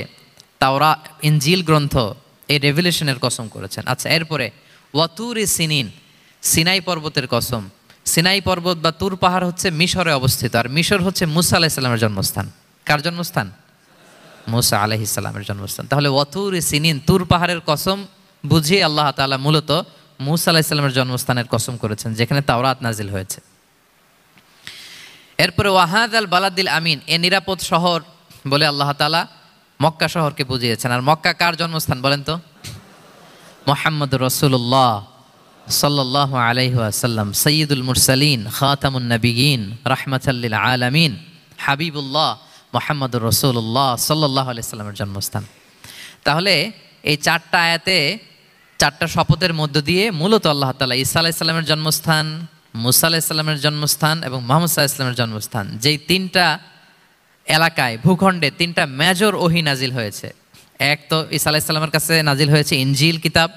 তাওরাত ইনজিল গ্রন্থ, এই রেভেলেশনের কসম করেছেন। আচ্ছা, এরপরে ওয়াতুরি সিনিন, সিনাই পর্বতের কসম। সিনাই পর্বত বা তুর পাহাড় হচ্ছে মিশরে অবস্থিত, আর মিশর হচ্ছে মুসা আলাইহিস সালামের জন্মস্থান। কার জন্মস্থান? মুসা আলাইহিস সালামের জন্মস্থান। তাহলে ওয়াতুরি সিনিন, তুর পাহাড়ের কসম বুঝিয়ে আল্লাহ তাআলা মূলত মুসা আলাইহিস সালামের জন্মস্থানের কসম করেছেন, যেখানে তাওরাত নাজিল হয়েছে। এরপরে ওয়াহাদাল বালাদিল আমিন, এ নিরাপদ শহর বলে আল্লাহ তাআলা মক্কা শহরকে বুঝিয়েছেন। আর মক্কা কার জন্মস্থান বলেন তো? মুহাম্মদুর রাসূলুল্লাহ সাল্লাল্লাহু আলাইহি ওয়াসাল্লাম, সাইয়্যিদুল মুরসালিন, খাতামুন নবিয়্যিন, রাহমাতাল লিল আলামিন, হাবিবুল্লাহ মুহাম্মদুর রাসূলুল্লাহ সাল্লাল্লাহু আলাইহি ওয়াসাল্লামের জন্মস্থান। তাহলে এই 4টা আয়াতে 4টা শপথের মধ্য দিয়ে মূলত আল্লাহ তাআলা ঈসা আলাইহিস সালামের জন্মস্থান, মুসা আলাইহিস সালামের জন্মস্থান এবং মুহাম্মদ সাল্লাল্লাহু আলাইহি ওয়াসাল্লামের জন্মস্থান, যেই 3টা এলাকায় ভূখণ্ডে 3টা মেজর ওহী নাজিল হয়েছে। এক তো ঈসা আলাইহিস সালামের কাছে নাজিল হয়েছে ইনজিল কিতাব,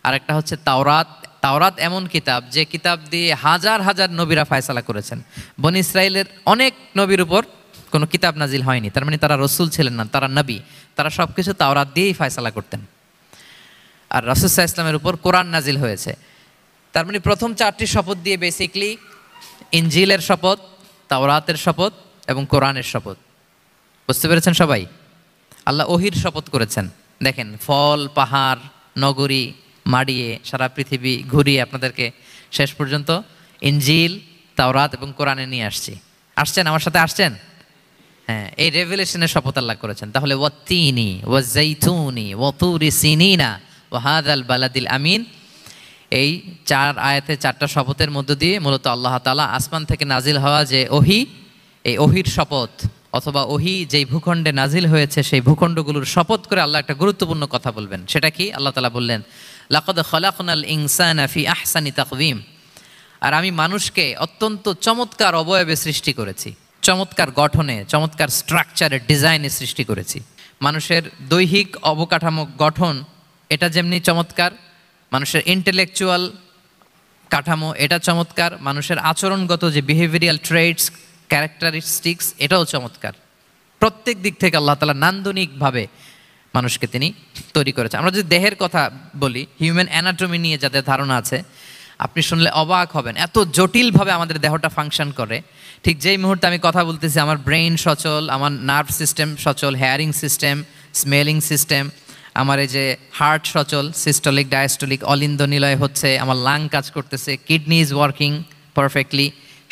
আর একটা হচ্ছে তাওরাত, তাওরাত এমন কিতাব যে কিতাব দিয়ে হাজার হাজার নবীরা ফয়সালা করেছেন। বনি ইসরায়েলের অনেক নবীর উপর কোনো কিতাব নাজিল হয়নি, তার মানে তারা রসুল ছিলেন না, তারা নবী। তারা সব কিছু তাওরাত দিয়েই ফয়সালা করতেন। আর রাসূল সাল্লাল্লাহু আলাইহি ওয়াসাল্লামের উপর কোরআন নাজিল হয়েছে। তার মানে প্রথম 4টি শপথ দিয়ে বেসিকলি ইনজিলের শপথ, তাওরাতের শপথ এবং কোরআনের শপথ। বুঝতে পেরেছেন সবাই? আল্লাহ ওহির শপথ করেছেন। দেখেন, ফল, পাহাড়, নগরী মাড়িয়ে সারা পৃথিবী ঘুরিয়ে আপনাদেরকে শেষ পর্যন্ত ইনজিল, তাওরাত এবং কোরআনে নিয়ে আসছেন আমার সাথে আসছেন? হ্যাঁ, এই রেভেলেশনের শপথ আল্লাহ করেছেন। তাহলে ওয়াত্তিনি ওয়াজাইতুনি ওয়াতুরি সিনিনা ওয়া হাযাল বালাদিল আমিন, এই 4 আয়াতে 4টা শপথের মধ্য দিয়ে মূলত আল্লাহ তাআলা আসমান থেকে নাজিল হওয়া যে ওহী, এই ওহির শপথ অথবা ওহী যেই ভূখণ্ডে নাজিল হয়েছে সেই ভূখণ্ডগুলোর শপথ করে আল্লাহ একটা গুরুত্বপূর্ণ কথা বলবেন। সেটা কি? আল্লাহ তাআলা বললেন, লাকাদ খালাকনাল ইনসানা ফি আহসানি তাকওয়িম, আর আমি মানুষকে অত্যন্ত চমৎকার অবয়বে সৃষ্টি করেছি, চমৎকার গঠনে, চমৎকার স্ট্রাকচারের ডিজাইনে সৃষ্টি করেছি। মানুষের দৈহিক অবকাঠামো গঠন এটা যেমনি চমৎকার, মানুষের ইন্টেলেকচুয়াল কাঠামো এটা চমৎকার, মানুষের আচরণগত যে বিহেভিয়ারাল ট্রেটস, ক্যারেক্টারিস্টিক্স এটাও চমৎকার। প্রত্যেক দিক থেকে আল্লাহ তাআলা নান্দনিকভাবে মানুষকে তিনি তৈরি করেছেন। আমরা যদি দেহের কথা বলি, হিউম্যান অ্যানাটমি নিয়ে যাদের ধারণা আছে, আপনি শুনলে অবাক হবেন এত জটিলভাবে আমাদের দেহটা ফাংশন করে। ঠিক যেই মুহূর্তে আমি কথা বলতেছি আমার ব্রেইন সচল, আমার নার্ভ সিস্টেম সচল, হেয়ারিং সিস্টেম, স্মেলিং সিস্টেম, আমার এই যে হার্ট সচল, সিস্টোলিক ডায়াস্টোলিক অলিন্দ নিলয় হচ্ছে, আমার লাং কাজ করতেছে, কিডনি ইজ ওয়ার্কিং পারফেক্টলি,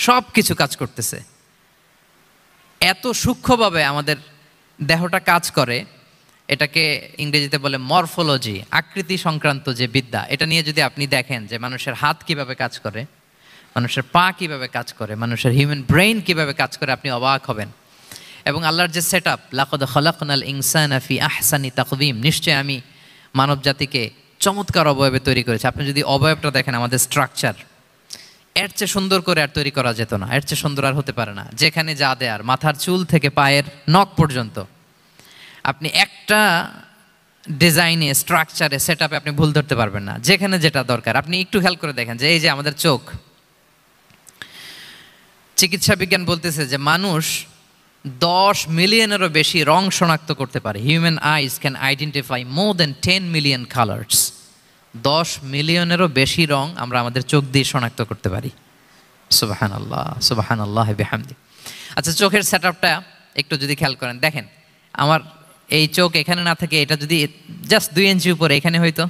সব কিছু কাজ করতেছে। এত সূক্ষ্মভাবে আমাদের দেহটা কাজ করে, এটাকে ইংরেজিতে বলে মরফোলজি, আকৃতি সংক্রান্ত যে বিদ্যা। এটা নিয়ে যদি আপনি দেখেন যে মানুষের হাত কিভাবে কাজ করে, মানুষের পা কিভাবে কাজ করে, মানুষের হিউম্যান ব্রেইন কিভাবে কাজ করে, আপনি অবাক হবেন। এবং আল্লাহর যে সেট আপ, লাকাদ খালাকনাল ইনসানা ফি আহসানি তাকওয়িম, নিশ্চয় আমি মানব জাতিকে চমৎকার অবয়বে তৈরি করেছি। আপনি যদি অবয়বটা দেখেন, আমাদের স্ট্রাকচার এর চেয়ে সুন্দর করে আর তৈরি করা যেত না, এর চেয়ে সুন্দর আর হতে পারে না। যেখানে যা দেয়ার, মাথার চুল থেকে পায়ের নখ পর্যন্ত, আপনি একটা ডিজাইনে, স্ট্রাকচারে, সেট আপে আপনি ভুল ধরতে পারবেন না। যেখানে যেটা দরকার, আপনি একটু খেয়াল করে দেখেন যে এই যে আমাদের চোখ, চিকিৎসা বিজ্ঞান বলতেছে যে মানুষ 10 মিলিয়নেরও বেশি রং শনাক্ত করতে পারে। Human eyes can identify more than 10 million colours. 10 মিলিয়নেরও বেশি রং আমরা আমাদের চোখ দিয়ে শনাক্ত করতে পারি। সুবহানাল্লাহ, সুবহানাল্লাহ বিহামদি। আচ্ছা, চোখের সেট আপটা একটু যদি খেয়াল করেন, দেখেন আমার এই চোখ এখানে না থাকে, এটা যদি জাস্ট 2 ইঞ্চি উপরে এখানে হইতো,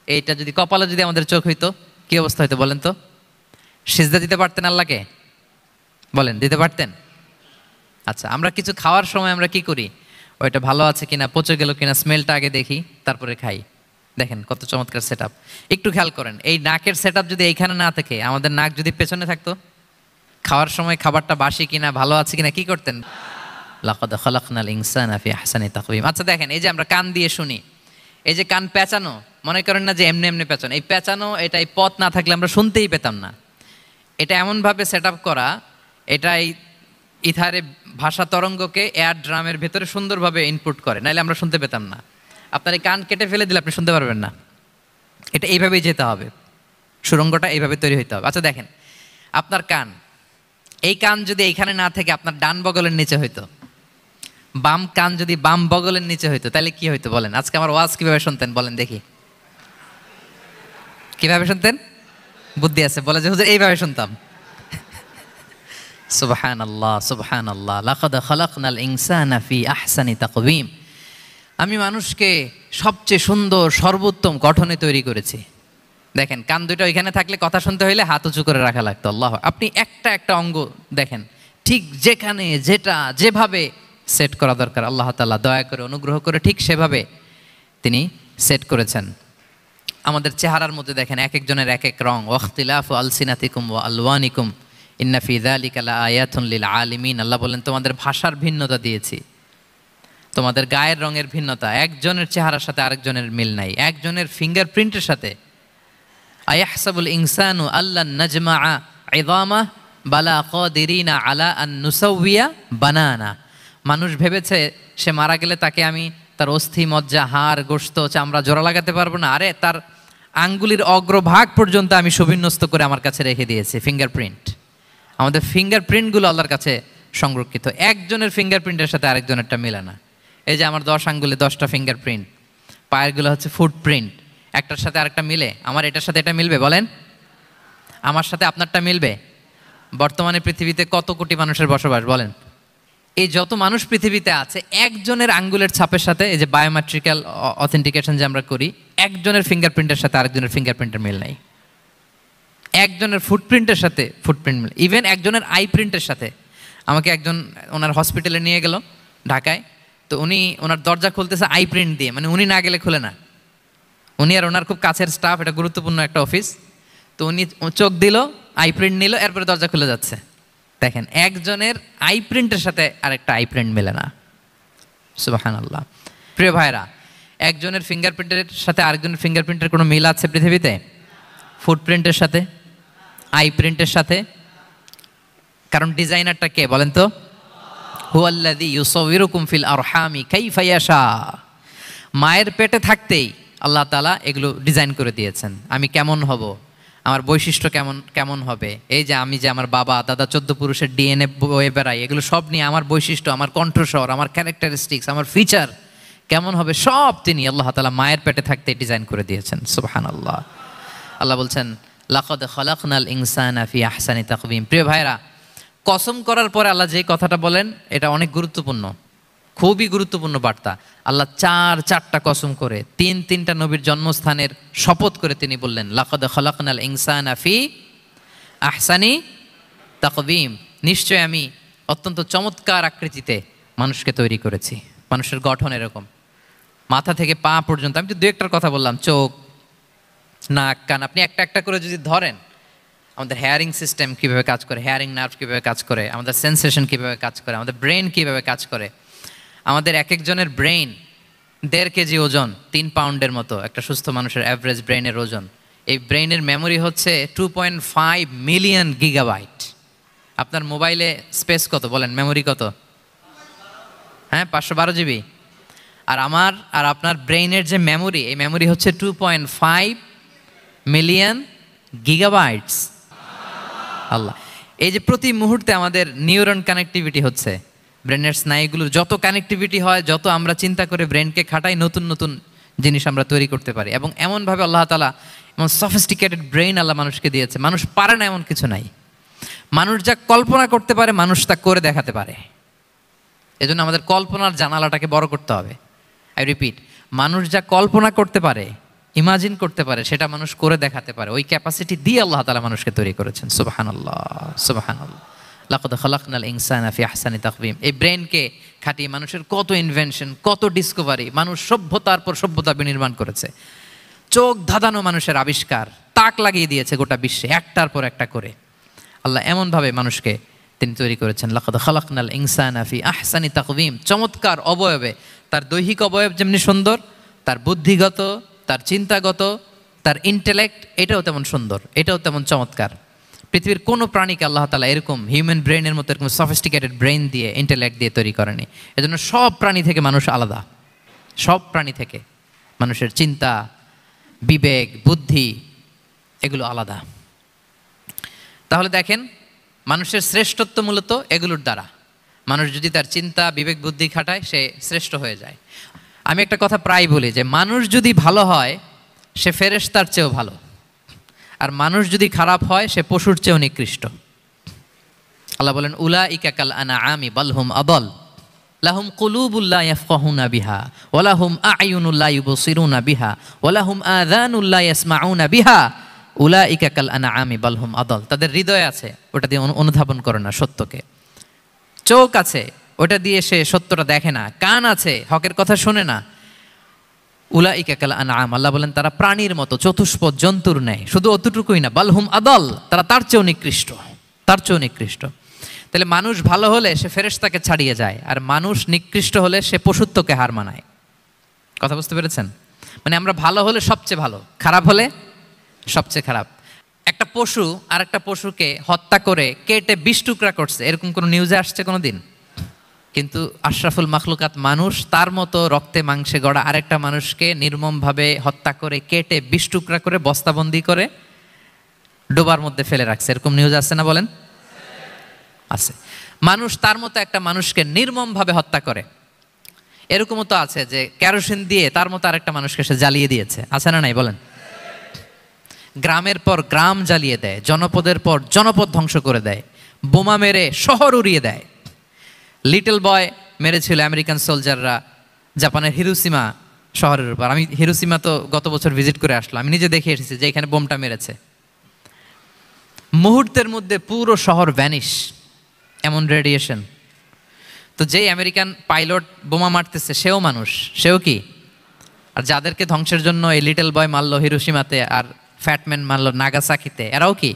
এইটা যদি কপালে যদি আমাদের চোখ হইতো, কি অবস্থা হইতো বলেন তো? সিজদা দিতে পারতেন আল্লাহকে? বলেন, দিতে পারতেন? আচ্ছা, আমরা কিছু খাওয়ার সময় আমরা কি করি? ওইটা ভালো আছে কিনা, পচে গেল কিনা, স্মেলটা আগে দেখি, তারপরে খাই। দেখেন কত চমৎকার সেট আপ। একটু খেয়াল করেন, এই নাকের সেট আপ যদি এইখানে না থাকে, আমাদের নাক যদি পেছনে থাকতো, খাওয়ার সময় খাবারটা বাসি কিনা, ভালো আছে কিনা কি করতেন? লাকাদ খালাকনাল ইনসানা ফি আহসানি তাকওয়িম। আচ্ছা দেখেন, এই যে আমরা কান দিয়ে শুনি, এই যে কান পেঁচানো, মনে করেন না যে এমনি এমনি পেঁচানো, এই পেঁচানো, এটা এই পথ না থাকলে আমরা শুনতেই পেতাম না। এটা এমনভাবে সেট আপ করা, এটাই ইথারে ভাষা তরঙ্গকে এয়ার ড্রামের ভেতরে সুন্দরভাবে ইনপুট করে, নাহলে আমরা শুনতে পেতাম না। আপনার এই কান কেটে ফেলে দিলে আপনি শুনতে পারবেন না। এটা এইভাবেই যেতে হবে, সুরঙ্গটা এইভাবে তৈরি হইতে হবে। আচ্ছা দেখেন, আপনার কান, এই কান যদি এইখানে না থেকে আপনার ডান বগলের নিচে হইতো, বাম কান যদি বাম বগলের নিচে হইতো, তাহলে কি হইতো বলেন? আজকে আমার ওয়াজ কিভাবে শুনতেন বলেন দেখি, কিভাবে শুনতেন? বুদ্ধি আছে বলে যে হুজুর এইভাবে শুনতাম। সুবহানাল্লাহ, সুবহানাল্লাহ, লাকাদ খালাকনাল ইনসানা ফি আহসানি তাকওয়িম। আমি মানুষকে সবচেয়ে সুন্দর সর্বোত্তম গঠনে তৈরি করেছি। দেখেন, কান দুটো ওইখানে থাকলে কথা শুনতে হইলে হাত উঁচু করে রাখা লাগতো। আল্লাহ, আপনি একটা একটা অঙ্গ দেখেন, ঠিক যেখানে যেটা যেভাবে সেট করা দরকার, আল্লাহ তাআলা দয়া করে অনুগ্রহ করে ঠিক সেভাবে তিনি সেট করেছেন। আমাদের চেহারার মধ্যে দেখেন এক একজনের এক এক রং। ওয়াখতিলাফু আলসিনাতিকুম ওয়া আলওয়ানিকুম ইন্না ফি যালিকা লাআয়াতুন লিল আলিমিন। আল্লাহ বলেন, তোমাদের ভাষার ভিন্নতা দিয়েছি, তোমাদের গায়ের রঙের ভিন্নতা, একজনের চেহারার সাথে আরেকজনের মিল নাই, একজনের ফিঙ্গারপ্রিন্টের সাথে। আয়াহসাবুল ইনসানু আল্লান নাজমাআ ইযামা বালা কাদিরিনা আলা আন নুসাউইয়া বানানা। মানুষ ভেবেছে সে মারা গেলে তাকে আমি তার অস্থি, মজ্জা, হাড়, গোশত, চামড়া জোড়া লাগাতে পারবো না। আরে তার আঙ্গুলির অগ্রভাগ পর্যন্ত আমি সুবিন্যস্ত করে আমার কাছে রেখে দিয়েছি ফিঙ্গারপ্রিন্ট। আমাদের ফিঙ্গারপ্রিন্টগুলো আল্লাহর কাছে সংরক্ষিত। একজনের ফিঙ্গারপ্রিন্টের সাথে আরেকজনেরটা মিলে না। এই যে আমার 10 আঙ্গুলে 10টা ফিঙ্গারপ্রিন্ট, পায়েরগুলো হচ্ছে ফুটপ্রিন্ট, একটার সাথে আরেকটা মিলে? আমার এটার সাথে এটা মিলবে বলেন? আমার সাথে আপনারটা মিলবে? বর্তমানে পৃথিবীতে কত কোটি মানুষের বসবাস বলেন? এই যত মানুষ পৃথিবীতে আছে, একজনের আঙ্গুলের ছাপের সাথে, এই যে বায়োমেট্রিক্যাল অথেন্টিকেশন যে আমরা করি, একজনের ফিঙ্গারপ্রিন্টের সাথে আরেকজনের ফিঙ্গারপ্রিন্টের মিল নাই। একজনের ফুটপ্রিন্টের সাথে ফুটপ্রিন্ট মিল, ইভেন একজনের আই প্রিন্টের সাথে। আমাকে একজন ওনার হসপিটালে নিয়ে গেল ঢাকায়, তো উনি ওনার দরজা খুলতেছে আই প্রিন্ট দিয়ে, মানে উনি না গেলে খুলে না। উনি আর ওনার খুব কাছের স্টাফ, এটা গুরুত্বপূর্ণ একটা অফিস, তো উনি চোখ দিল, আই প্রিন্ট নিল, এরপরে দরজা খুলে যাচ্ছে। দেখেন, একজনের আই প্রিন্টের সাথে আরেকটা আই প্রিন্ট মেলে না। সুবহানাল্লাহ। প্রিয় ভাইরা, একজনের ফিঙ্গারপ্রিন্টের সাথে আরেকজনের ফিঙ্গারপ্রিন্টের কোনো মিল আছে পৃথিবীতে? ফুটপ্রিন্টের সাথে, আই প্রিন্টের সাথে? কারণ ডিজাইনারটা কে বলেন তো? হুয়াল্লাযী ইউসাউবিরুকুম ফিল আরহামি কাইফা ইয়াশা। মায়ের পেটে থাকতেই আল্লাহ তাআলা এগুলো ডিজাইন করে দিয়েছেন। আমি কেমন হব, আমার বৈশিষ্ট্য কেমন হবে, এই যে আমি যে আমার বাবা দাদা 14 পুরুষের ডিএনএ বয়ে বেড়াই, এগুলো সব নিয়ে আমার বৈশিষ্ট্য, আমার কণ্ঠস্বর, আমার ক্যারেক্টারিস্টিক্স, আমার ফিচার কেমন হবে, সব তিনি আল্লাহ তাআলা মায়ের পেটে থাকতে ডিজাইন করে দিয়েছেন। সুবহানাল্লাহ। আল্লাহ বলছেন লাকাদ খালাকনাল ইনসানা ফি আহসানি তাকওয়িম। প্রিয় ভাইরা, কসম করার পরে আল্লাহ যে কথাটা বলেন, এটা অনেক গুরুত্বপূর্ণ, খুবই গুরুত্বপূর্ণ বার্তা। আল্লাহ চারটা কসম করে তিনটা নবীর জন্মস্থানের শপথ করে তিনি বললেন লাকাদ খালাকনাল ইনসানা ফি আহসানি তাকওয়িম। নিশ্চয় আমি অত্যন্ত চমৎকার আকৃতিতে মানুষকে তৈরি করেছি। মানুষের গঠন এরকম, মাথা থেকে পা পর্যন্ত। আমি তো দু একটার কথা বললাম, চোখ, নাক, কান। আপনি একটা একটা করে যদি ধরেন, আমাদের হেয়ারিং সিস্টেম কীভাবে কাজ করে, হেয়ারিং নার্ভ কীভাবে কাজ করে, আমাদের সেন্সেশন কীভাবে কাজ করে, আমাদের ব্রেন কীভাবে কাজ করে। আমাদের এক একজনের ব্রেন 1.5 কেজি ওজন, 3 পাউন্ডের মতো একটা সুস্থ মানুষের অ্যাভারেজ ব্রেনের ওজন। এই ব্রেনের মেমোরি হচ্ছে 2.5 মিলিয়ন গিগাবাইট। আপনার মোবাইলে স্পেস কত বলেন, মেমোরি কত? হ্যাঁ, 512 জিবি। আর আমার আর আপনার ব্রেইনের যে মেমোরি, এই মেমোরি হচ্ছে 2.5 মিলিয়ন গিগাবাইটস। আল্লাহ, এই যে প্রতি মুহূর্তে আমাদের নিউরন কানেক্টিভিটি হচ্ছে, ব্রেনের স্নায়ুগুলোর যত কানেক্টিভিটি হয়, যত আমরা চিন্তা করে ব্রেনকে খাটাই, নতুন নতুন জিনিস আমরা তৈরি করতে পারি। এবং এমনভাবে আল্লাহ তাআলা এমন সফিস্টিকেটেড ব্রেইন আল্লাহ মানুষকে দিয়েছে, মানুষ পারে না এমন কিছু নাই। মানুষ যা কল্পনা করতে পারে, মানুষ তা করে দেখাতে পারে। এজন্য আমাদের কল্পনার জানালাটাকে বড় করতে হবে। আই রিপিট, মানুষ যা কল্পনা করতে পারে, ইমাজিন করতে পারে, সেটা মানুষ করে দেখাতে পারে। ওই ক্যাপাসিটি দিয়ে আল্লাহ তাআলা মানুষকে তৈরি করেছেন। সুবহানাল্লাহ, সুবহানাল্লাহ। লাকাদ খালাকনাল ইনসানা ফি আহসানি তাকওয়িম। এই ব্রেনকে খাটিয়ে মানুষের কত ইনভেনশন, কত ডিসকভারি, মানুষ সভ্যতার পর সভ্যতা বিনির্মাণ করেছে। চোখ ধাঁধানো মানুষের আবিষ্কার, তাক লাগিয়ে দিয়েছে গোটা বিশ্বে একটার পর একটা করে। আল্লাহ এমনভাবে মানুষকে তিনি তৈরি করেছেন। লাকাদ খালাকনাল ইনসানা ফি আহসানি তাকওয়িম। চমৎকার অবয়বে, তার দৈহিক অবয়ব যেমনি সুন্দর, তার বুদ্ধিগত, তার চিন্তাগত, তার ইন্টেলেক্ট, এটাও তেমন সুন্দর, এটাও তেমন চমৎকার। পৃথিবীর কোনো প্রাণীকে আল্লাহ তাআলা এরকম হিউম্যান ব্রেনের মতো এরকম সফিস্টিকেটেড ব্রেন দিয়ে, ইন্টেলেক্ট দিয়ে তৈরি করেনি। এজন্য সব প্রাণী থেকে মানুষ আলাদা। সব প্রাণী থেকে মানুষের চিন্তা, বিবেক, বুদ্ধি এগুলো আলাদা। তাহলে দেখেন, মানুষের শ্রেষ্ঠত্ব মূলত এগুলোর দ্বারা। মানুষ যদি তার চিন্তা, বিবেক, বুদ্ধি খাটায়, সে শ্রেষ্ঠ হয়ে যায়। আমি একটা কথা প্রায় বলি যে মানুষ যদি ভালো হয়, সে ফেরেশতার চেয়েও ভালো। আর মানুষ যদি খারাপ হয়, সে পশুর চেয়েও নিকৃষ্ট। আল্লাহ বলেন উলাইকা কাল আনআমি বাল হুম আদাল লাহুম কুলুবুল লা ইয়াফকাহুনা বিহা ওয়া লাহুম আ'য়ুনুল লা ইউবসিরুনা বিহা ওয়া লাহুম আযানুল লা ইয়াসমাউনা বিহা উলাইকা কাল আনআমি বাল হুম আদাল। তাদের হৃদয় আছে, ওটা দিয়ে অনুধাবন করে না সত্যকে। চোখ আছে, ওটা দিয়ে সে সত্যটা দেখে না। কান আছে, হকের কথা শোনে না। উলাইকা কাল আনআম, আল্লাহ বলেন তারা প্রাণীর মতো, চতুষ্পদ জন্তুর ন্যায়। শুধু অতটুকুই না, বালহুম আদল, তারা তার চেয়েও নিকৃষ্ট, তার চেয়েও নিকৃষ্ট। তাহলে মানুষ ভালো হলে সে ফেরেশতাকে ছাড়িয়ে যায়, আর মানুষ নিকৃষ্ট হলে সে পশুত্বকে হার মানায়। কথা বুঝতে পেরেছেন? মানে আমরা ভালো হলে সবচেয়ে ভালো, খারাপ হলে সবচেয়ে খারাপ। একটা পশু আর একটা পশুকে হত্যা করে কেটে 20 টুকরা করছে, এরকম কোনো নিউজে আসছে কোনো দিন? কিন্তু আশরাফুল মাখলুকাত মানুষ তার মতো রক্তে মাংসে গড়া আরেকটা মানুষকে নির্মমভাবে হত্যা করে কেটে 20 টুকরা করে বস্তাবন্দি করে ডোবার মধ্যে ফেলে রাখছে। এরকম নিউজ আছে না বলেন? আছে। মানুষ তার মতো একটা মানুষকে নির্মমভাবে হত্যা করে। এরকমও তো আছে যে কেরোসিন দিয়ে তার মতো আরেকটা মানুষকে সে জ্বালিয়ে দিয়েছে, আছে না নাই বলেন? গ্রামের পর গ্রাম জ্বালিয়ে দেয়, জনপদের পর জনপদ ধ্বংস করে দেয়, বোমা মেরে শহর উড়িয়ে দেয়। লিটল বয় মেরেছিল আমেরিকান সোলজাররা জাপানের হিরোশিমা শহরের উপর। আমি হিরোশিমা তো গত বছর ভিজিট করে আসলাম, আমি নিজে দেখে এসেছি যে এখানে বোমটা মেরেছে। মুহূর্তের মধ্যে পুরো শহর ভ্যানিশ, এমন রেডিয়েশন। তো যেই আমেরিকান পাইলট বোমা মারতেছে সেও মানুষ, সেও কি? আর যাদেরকে ধ্বংসের জন্য এই লিটল বয় মারলো হিরোশিমাতে আর ফ্যাটম্যান মারলো নাগাসাকিতে, এরাও কি?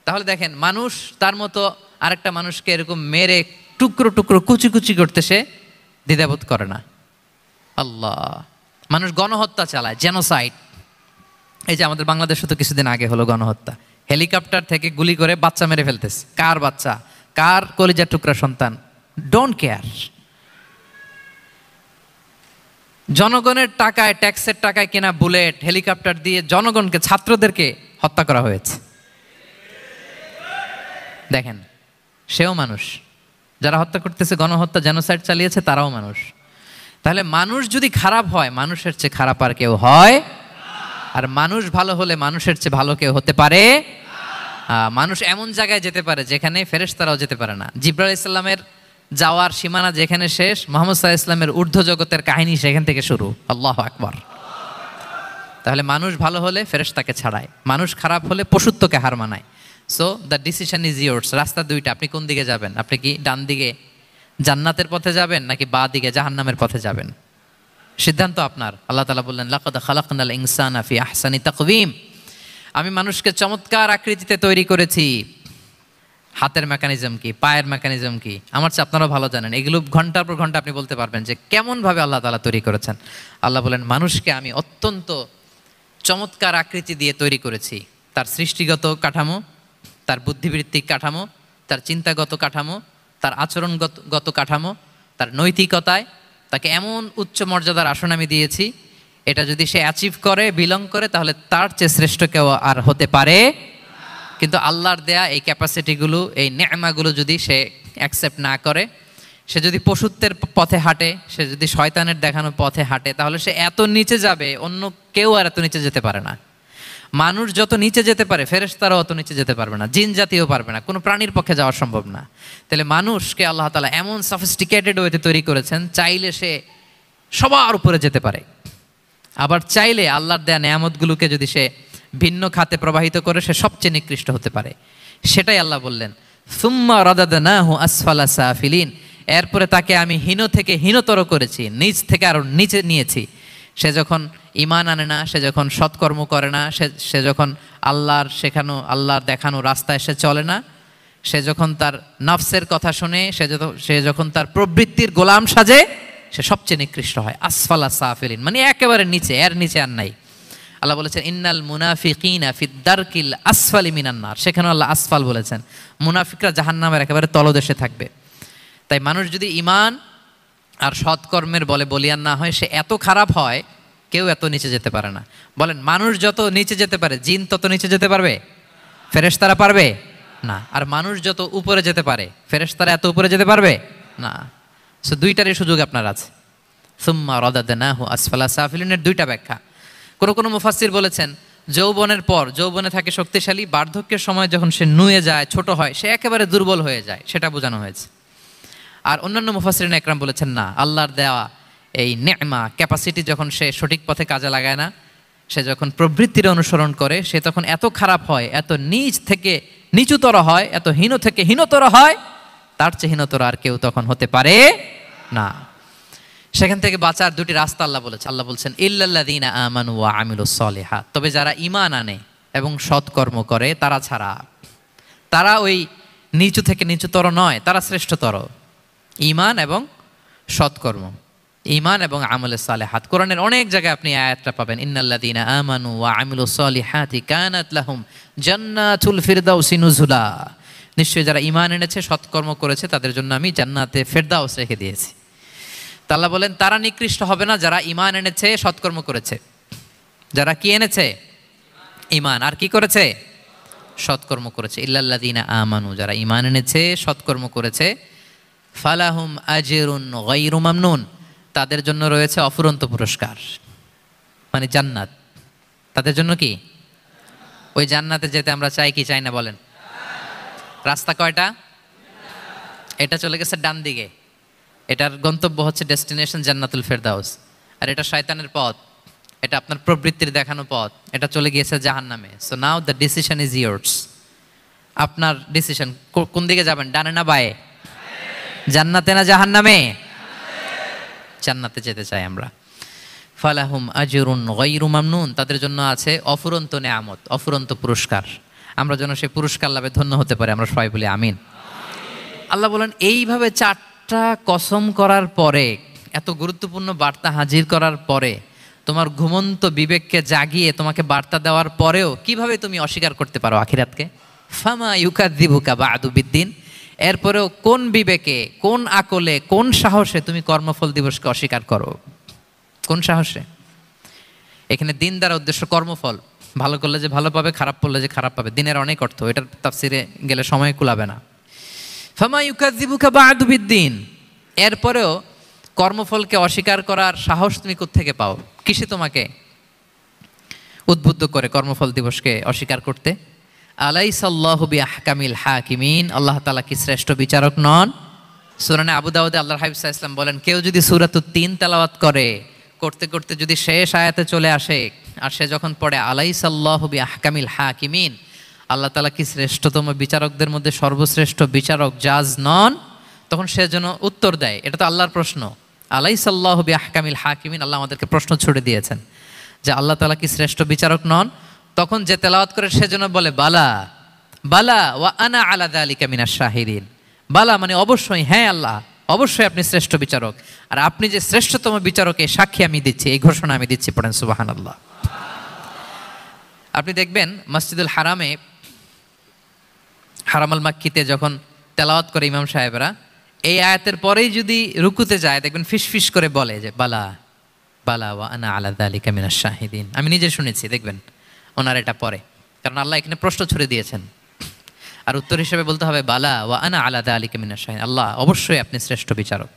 তাহলে দেখেন, মানুষ তার মতো আরেকটা মানুষকে এরকম মেরে টুকরো টুকরো কুচি কুচি করতে সে দ্বিধাবোধ করে না। আল্লাহ, মানুষ গণহত্যা চালায়, জেনোসাইড। এই যে আমাদের বাংলাদেশে তো কিছুদিন আগে হলো গণহত্যা, হেলিকপ্টার থেকে গুলি করে বাচ্চা মেরে ফেলতেছে। কার বাচ্চা, কার কলিজার টুকরা সন্তান, ডোন্ট কেয়ার। জনগণের টাকায়, ট্যাক্সের টাকায় কেনা বুলেট, হেলিকপ্টার দিয়ে জনগণকে, ছাত্রদেরকে হত্যা করা হয়েছে। দেখেন, সেও মানুষ। যারা হত্যা করতেছে, গণহত্যা, জেনোসাইড চালিয়েছে, তারাও মানুষ। তাহলে মানুষ যদি খারাপ হয়, মানুষের চেয়ে খারাপ আর কেউ হয়? আর মানুষ ভালো হলে মানুষের চেয়ে ভালো কেউ হতে পারে? মানুষ এমন জায়গায় যেতে পারে যেখানে ফেরেশতারাও যেতে পারে না। জিবরাইল ইসলামের যাওয়ার সীমানা যেখানে শেষ, মুহাম্মদ সাল্লাল্লাহু আলাইহি ওয়াসাল্লামের ঊর্ধ্ব জগতের কাহিনী সেখান থেকে শুরু। আল্লাহু আকবার। তাহলে মানুষ ভালো হলে ফেরেশতাকে ছাড়ায়, মানুষ খারাপ হলে পশুত্বকে হার মানায়। So the decision is yours. রাস্তা দুইটা, আপনি কোন দিকে যাবেন? আপনি কি ডান দিকে জান্নাতের পথে যাবেন নাকি বাঁ দিকে জাহান্নামের পথে যাবেন? সিদ্ধান্ত আপনার। আল্লাহ তাআলা বললেন, লাকাদ খালাকনাল ইনসানা ফি আহসানি তাকওয়িম। আমি মানুষকে চমৎকার আকৃতিতে তৈরি করেছি। হাতের মেকানিজম কি, পায়ের মেকানিজম কি, আমার চেয়ে আপনারাও ভালো জানেন। এগুলো ঘন্টার পর ঘন্টা আপনি বলতে পারবেন যে কেমনভাবে আল্লাহ তাআলা তৈরি করেছেন। আল্লাহ বলেন, মানুষকে আমি অত্যন্ত চমৎকার আকৃতি দিয়ে তৈরি করেছি। তার সৃষ্টিগত কাঠামো, তার বুদ্ধিবৃত্তিক কাঠামো, তার চিন্তাগত কাঠামো, তার আচরণগত কাঠামো, তার নৈতিকতায় তাকে এমন উচ্চ মর্যাদার আসন আমি দিয়েছি, এটা যদি সে অ্যাচিভ করে, বিলং করে, তাহলে তার চেয়ে শ্রেষ্ঠ কেউ আর হতে পারে। কিন্তু আল্লাহর দেয়া এই ক্যাপাসিটিগুলো, এই নেয়ামাগুলো যদি সে অ্যাকসেপ্ট না করে, সে যদি পশুত্বের পথে হাঁটে, সে যদি শয়তানের দেখানো পথে হাঁটে, তাহলে সে এত নিচে যাবে, অন্য কেউ আর এত নিচে যেতে পারে না। মানুষ যত নিচে যেতে পারে, ফেরেশতারাও অত নিচে যেতে পারবে না, জিন জাতীয় পারবে না, কোনো প্রাণীর পক্ষে যাওয়া সম্ভব না। তাহলে মানুষকে আল্লাহ তাআলা এমন সফিস্টিকেটেড ওয়েতে তৈরি করেছেন, চাইলে সে সবার উপরে যেতে পারে। আবার চাইলে আল্লাহর দেয়া নেয়ামতগুলোকে যদি সে ভিন্ন খাতে প্রবাহিত করে, সে সবচেয়ে নিকৃষ্ট হতে পারে। সেটাই আল্লাহ বললেন, সুম্মা রাদাদনাহু আসফালা সাফিলিন। এরপরে তাকে আমি হীন থেকে হীনতর করেছি, নিচ থেকে আরো নিচে নিয়েছি। সে যখন ঈমান আনে না, সে যখন সৎকর্ম করে না, সে যখন আল্লাহর শেখানো, আল্লাহর দেখানো রাস্তায় সে চলে না, সে যখন তার নফসের কথা শুনে, সে যখন তার প্রবৃত্তির গোলাম সাজে, সে সবচেয়ে নিকৃষ্ট হয়। আসফালা সাফিলিন মানে একেবারে নিচে, এর নিচে আর নাই। আল্লাহ বলেছেন, ইন্নাল মুনাফিকিনা ফিদ দারকিল আসফালি মিনান নার। সেখানে আল্লাহ আসফাল বলেছেন। মুনাফিকরা জাহান্নামের একেবারে তলদেশে থাকবে। তাই মানুষ যদি ঈমান আর সৎকর্মের বলে বলিয়ান না হয়, সে এত খারাপ হয়, কেউ এত নিচে যেতে পারে না। বলেন, মানুষ যত নিচে যেতে পারে, জিন তত নিচে যেতে পারবে? ফেরেশতারা পারবে না। আর মানুষ যত উপরে যেতে পারে, ফেরেশতারা এত উপরে যেতে পারবে না। সো দুইটারই সুযোগ আপনার আছে। সুম্মা রাদাদনাহু আসফালা সাফিলিনের দুইটা ব্যাখ্যা। কোনো মুফাসসির বলেছেন, যৌবনের পর, যৌবনে থাকে শক্তিশালী, বার্ধক্যের সময় যখন সে নুয়ে যায়, ছোট হয়, সে একেবারে দুর্বল হয়ে যায়, সেটা বোঝানো হয়েছে। আর অন্যান্য মুফাসসিরিন একরাম বলেছেন, না, আল্লাহর দেওয়া এই নেয়মা, ক্যাপাসিটি যখন সে সঠিক পথে কাজে লাগায় না, সে যখন প্রবৃত্তির অনুসরণ করে, সে তখন এত খারাপ হয়, এত নিচ থেকে নিচুতর হয়, এত হীন থেকে হীনতর হয়, তার চেয়ে হীনতর আর কেউ তখন হতে পারে না। সেখান থেকে বাঁচার দুটি রাস্তা আল্লাহ বলেছে। আল্লাহ বলছেন, ইল্লাল্লাযীনা আমানু ওয়া আমিলুস সলিহাত। তবে যারা ঈমান আনে এবং সৎকর্ম করে তারা ছাড়া। তারা ওই নিচু থেকে নিচুতর নয়, তারা শ্রেষ্ঠতর। ঈমান এবং সৎকর্ম, ঈমান এবং আমলে সালেহাত। কোরআনের অনেক জায়গায় আপনি আয়াতটা পাবেন, ইন্নাল্লাযীনা আমানু ওয়া আমিলুস সলিহাতি কানাত লাহুম জান্নাতুল ফিরদাউসি নুজুলা। নিশ্চয়ই যারা ঈমান এনেছে, সৎকর্ম করেছে, তাদের জন্য আমি জান্নাতে ফেরদাউস রেখে দিয়েছি। তা আল্লাহ বলেন তারা নিকৃষ্ট হবে না যারা ঈমান এনেছে, সৎকর্ম করেছে। যারা কি এনেছে? ঈমান। আর কি করেছে? সৎকর্ম করেছে। ইল্লাল্লাযীনা আমানু, যারা ঈমান এনেছে, সৎকর্ম করেছে, ফালাহুম আজরুন গায়রু মামনুন, তাদের জন্য রয়েছে অফুরন্ত পুরস্কার, মানে জান্নাত। তাদের জন্য কি? ওই জান্নাতে যেতে আমরা চাই কি চাই না বলেন? রাস্তা কয়টা? এটা চলে গেছে ডান দিকে, এটার গন্তব্য হচ্ছে ডেস্টিনেশন জান্নাতুল ফেরদাউস। আর এটা শয়তানের পথ, এটা আপনার প্রবৃত্তির দেখানো পথ, এটা চলে গিয়েছে জাহান্নামে। So now the decision is years. আপনার ডিসিশন, কোন দিকে যাবেন, ডানে না বায়ে? জান্নাতে না জাহান্নামে? জান্নাতে যেতে চাই আমরা। ফালাহুম আজরুন গায়রু মামনুন, তাদের জন্য আছে অফুরন্ত নেয়ামত, অফুরন্ত পুরস্কার। আমরা যেন সেই পুরস্কার লাভে ধন্য হতে পারি, আমরা সবাই বলি আমিন। আল্লাহ বলেন এইভাবে 4টা কসম করার পরে, এত গুরুত্বপূর্ণ বার্তা হাজির করার পরে, তোমার ঘুমন্ত বিবেককে জাগিয়ে তোমাকে বার্তা দেওয়ার পরেও কিভাবে তুমি অস্বীকার করতে পারো আখিরাতকে? ফামা ইউকাযযিবুকা বা'দু বিদ্দিন, এরপরেও কোন বিবেকে, কোন আকলে, কোন সাহসে তুমি কর্মফল দিবসকে অস্বীকার করো? কোন সাহসে? এখানে দিন দ্বারা উদ্দেশ্য কর্মফল। ভালো করলে যে ভালো পাবে, খারাপ করলে যে খারাপ পাবে। দিনের অনেক অর্থ, এটার তাফসিরে গেলে সময় কুলাবে না। ফামা ইউকাযযিবুকা বা'দু বিদ্দিন, এরপরেও কর্মফলকে অস্বীকার করার সাহস তুমি কোত্থেকে পাও? কিসে তোমাকে উদ্বুদ্ধ করে কর্মফল দিবসকে অস্বীকার করতে? আলাইসাল্লাহু বিআহকামিল হাকিমিন, আল্লাহ তাআলা কি শ্রেষ্ঠ বিচারক নন? সূরা আবু দাউদে আল্লাহর হাবিব সাল্লাল্লাহু আলাইহি ওয়াসাল্লাম বলেন, কেউ যদি সূরাতুত তিন তেলাওয়াত করে, করতে করতে যদি শেষ আয়াতে চলে আসে, আর সে যখন পড়ে আলাইসাল্লাহু বিআহকামিল হাকিমিন, আল্লাহ তাআলা কি শ্রেষ্ঠতম বিচারকদের মধ্যে সর্বশ্রেষ্ঠ বিচারক জাজ নন, তখন সে যেন উত্তর দেয়, এটা তো আল্লাহর প্রশ্ন। আলাইসাল্লাহু বিআহকামিল হাকিমিন, আল্লাহ আমাদেরকে প্রশ্ন ছুড়ে দিয়েছেন যে আল্লাহ তাআলা কি শ্রেষ্ঠ বিচারক নন? তখন যে তেলাওয়াত করে সে যেন বলে বালা বালা ওয়া আনা আলা যালিকা মিনাশ শাহিদিন। বালা মানে অবশ্যই, হ্যাঁ আল্লাহ অবশ্যই আপনি শ্রেষ্ঠ বিচারক, আর আপনি যে শ্রেষ্ঠতম বিচারক এই সাক্ষী আমি দিচ্ছি, এই ঘোষণা আমি দিচ্ছি। পড়েন সুবহানাল্লাহ। আপনি দেখবেন মসজিদুল হারামে, হারামাল মাক্কিতে যখন তেলাওয়াত করে ইমাম সাহেবরা, এই আয়াতের পরেই যদি রুকুতে যায় দেখবেন ফিসফিস করে বলে যে বালা বালা ওয়া আনা আলা যালিকা মিনাশ শাহিদিন। আমি নিজে শুনেছি, দেখবেন ওনার এটা পরে, কারণ আল্লাহ এখানে প্রশ্ন ছুড়ে দিয়েছেন। আর উত্তর হিসেবে বলতে হবে বালা ওয়া আনা আলা যালিকা মিনাশ শাহিদিন, আল্লাহ অবশ্যই আপনি শ্রেষ্ঠ বিচারক।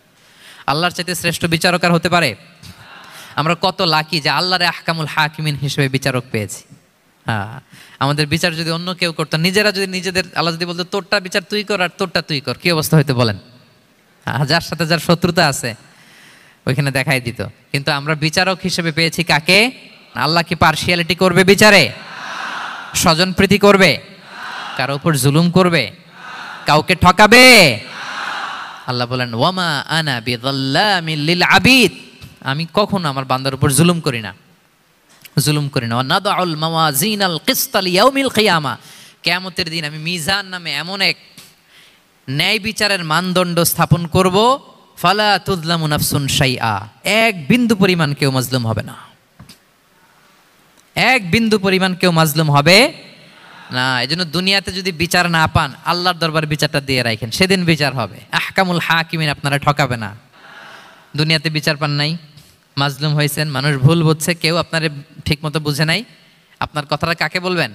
আল্লাহর চাইতে শ্রেষ্ঠ বিচারক আর হতে পারে? আমরা কত লাকি যে আল্লাহর আহকামুল হাকিমিন হিসেবে বিচারক পেয়েছি। হ্যাঁ, আমাদের বিচার যদি অন্য কেউ করতো, নিজেরা যদি নিজেদের, আল্লাহ যদি বলতো তোরটা বিচার তুই কর আর তোরটা তুই কর, কি অবস্থা হইতো বলেন? যার সাথে যার শত্রুতা আছে ওইখানে দেখাই দিত। কিন্তু আমরা বিচারক হিসেবে পেয়েছি কাকে? আল্লাহ কি পার্সিয়ালিটি করবে বিচারে? স্বজন প্রীতি করবে? কারো উপর জুলুম করবে? কাউকে ঠকাবে? আল্লাহ বলেন ওয়ামা আনা বিযাল্লামিল লিল আবিদ, আমি কখনো আমার বান্দার উপর জুলুম করি না, জুলুম করি না। ওয়া নাদাউল মাওয়াজিনাল কিসতা লিয়াউমিল কিয়ামা, কিয়ামতের দিন আমি মিজান নামে এমন এক ন্যায় বিচারের মানদণ্ড স্থাপন করব, ফালা তুযলামু নাফসুন শাইআ, এক বিন্দু পরিমাণ কেউ মাজলুম হবে না, এক বিন্দু পরিমাণ কেউ মাজলুম হবে না। এজন্য দুনিয়াতে যদি বিচার না পান, আল্লাহর দরবারে বিচারটা দিয়ে রাখেন, সেদিন বিচার হবে। আহকামুল হাকিমিন আপনারা ঠকাবে না। দুনিয়াতে বিচার পান নাই, মাজলুম হয়েছেন, মানুষ ভুল বুঝছে, কেউ আপনার ঠিকমতো বুঝে নাই, আপনার কথাটা কাকে বলবেন?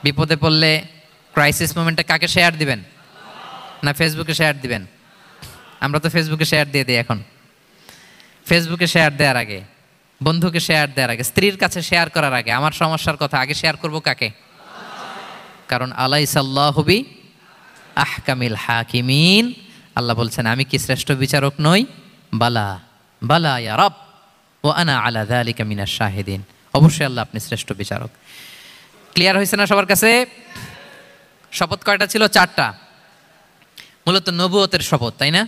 বিপদে পড়লে ক্রাইসিস মোমেন্টে কাকে শেয়ার দিবেন? না ফেসবুকে শেয়ার দিবেন? আমরা তো ফেসবুকে শেয়ার দিয়ে দিই এখন। ফেসবুকে শেয়ার দেওয়ার আগে, বন্ধুকে শেয়ার দেওয়ার আগে, স্ত্রীর কাছে শেয়ার করার আগে আমার সমস্যার কথা আগে শেয়ার করব কাকে? কারণ আলাইসাল্লাহু বি আহকামিল হাকিমিন, আল্লাহ বলছেন আমি কি শ্রেষ্ঠ বিচারক নই? বালা বালা ইয়া রব ওয়া আনা আলা যালিকা মিনাশ শাহিদিন, অবশ্যই আল্লাহ আপনি শ্রেষ্ঠ বিচারক। ক্লিয়ার হয়েছে না সবার কাছে? শপথ কয়টা ছিল? 4টা। মূলত নবুয়তের শপথ, তাই না?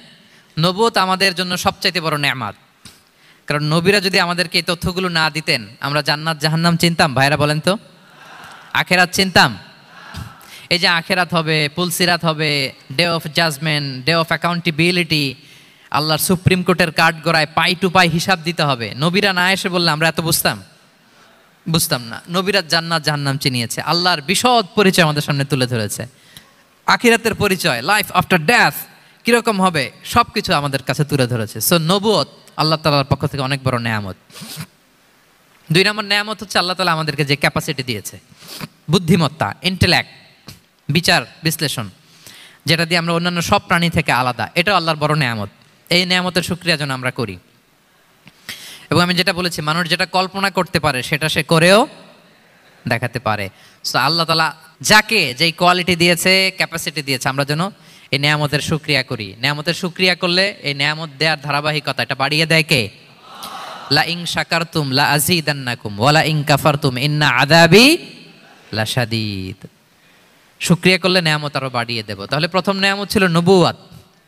নবুয়ত আমাদের জন্য সবচাইতে বড় নেয়ামত, কারণ নবীরা যদি আমাদেরকে এই তথ্যগুলো না দিতেন, আমরা জান্নাত জাহান্নাম চিনতাম? ভাইরা বলেন তো, আখেরাত চিনতাম? এই যে আখেরাত হবে, পুলসিরাত হবে, day of judgement, day of accountability, আল্লাহর সুপ্রিম কোর্টের কাঠ গড়ায় পাই টু পাই হিসাব দিতে হবে, নবীরা না এসে বললে আমরা এত বুঝতাম না। নবীরা জান্নাত জাহান্নাম চিনিয়েছে, আল্লাহর বিশদ পরিচয় আমাদের সামনে তুলে ধরেছে। আখিরাতের পরিচয়, লাইফ আফটার ডেথ কিরকম হবে, সব কিছু আমাদের কাছে তুলে ধরেছে। সো নবুয়ত আল্লাহ তাআলার পক্ষ থেকে অনেক বড় নেয়ামত। 2 নম্বর নেয়ামত হচ্ছে আল্লাহ তাআলা আমাদেরকে যে ক্যাপাসিটি দিয়েছে, বুদ্ধিমত্তা, ইন্টেলেক্ট, বিচার বিশ্লেষণ, যেটা দিয়ে আমরা অন্যান্য সব প্রাণী থেকে আলাদা, এটাও আল্লাহর বড় নেয়ামত। এই নেয়ামতের শুকরিয়া যেন আমরা করি। এবং আমি যেটা বলেছি, মানুষ যেটা কল্পনা করতে পারে সেটা সে করেও দেখাতে পারে। সো আল্লাহ তাআলা যাকে যেই কোয়ালিটি দিয়েছে, ক্যাপাসিটি দিয়েছে, আমরা যেন এই নেয়ামতের শুকরিয়া করি। নেয়ামতের শুকরিয়া করলে এই নেয়ামত দেওয়ার ধারাবাহিকতা এটা বাড়িয়ে দেয় কে? লা ইন শাকারতুম লা আযীদান্নাকুম ওয়া লা ইন কাফারতুম ইন্না আযাবি লাশাদীদ। শুকরিয়া করলে নেয়ামত আরো বাড়িয়ে দেব। তাহলে প্রথম নেয়ামত ছিল নবুয়ত,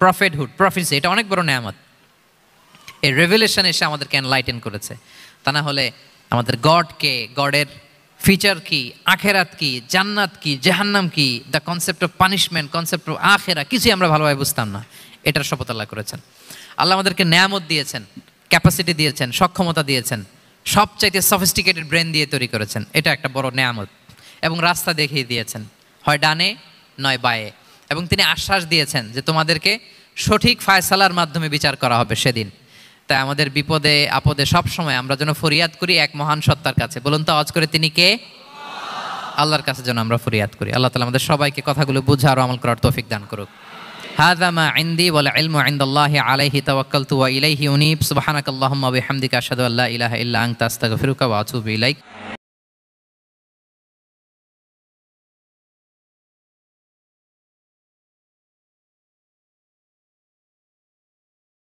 প্রফেটহুড, প্রফেসি। এটা অনেক বড় নেয়ামত। এই রেভেলেশন এসে আমাদেরকে এনলাইটেন করেছে। তা না হলে আমাদের গডকে, গডের ফিচার কি, আখেরাত কি, জান্নাত কি, জাহান্নাম কি, the concept of punishment, concept of আখেরা, কিছুই আমরা ভালোভাবে বুঝতাম না। এটার শপথ আল্লাহ করেছেন। আল্লাহ আমাদেরকে নেয়ামত দিয়েছেন, ক্যাপাসিটি দিয়েছেন, সক্ষমতা দিয়েছেন, সবচাইতে সফিস্টিকেটেড ব্রেন দিয়ে তৈরি করেছেন। এটা একটা বড় নেয়ামত। এবং রাস্তা দেখিয়ে দিয়েছেন, হয় ডানে নয় বায়ে। এবং তিনি আশ্বাস দিয়েছেন যে তোমাদেরকে সঠিক ফায়সালার মাধ্যমে বিচার করা হবে সেদিন। তাই আমাদের বিপদে আপদে সব সময় আমরা যেন ফরিয়াদ করি এক মহান সত্তার কাছে। বলুন তো আওয়াজ করে, তিনি কে? আল্লাহর কাছে যেন আমরা ফরিয়াদ করি। আল্লাহ তাআলা আমাদের সবাইকে কথাগুলো বুঝার ও আমল করার তৌফিক দান করুক। হাযা মা ইনদি ওয়াল ইলমু ইনদাল্লাহি আলাইহি তাওয়াক্কালতু ওয়া ইলাইহি উনীব। সুবহানাকাল্লাহুম্মা ওয়া বিহামদিকা আশহাদু আল্লা ইলাহা ইল্লা আনতা আস্তাগফিরুকা ওয়া আতুবু ইলাইক।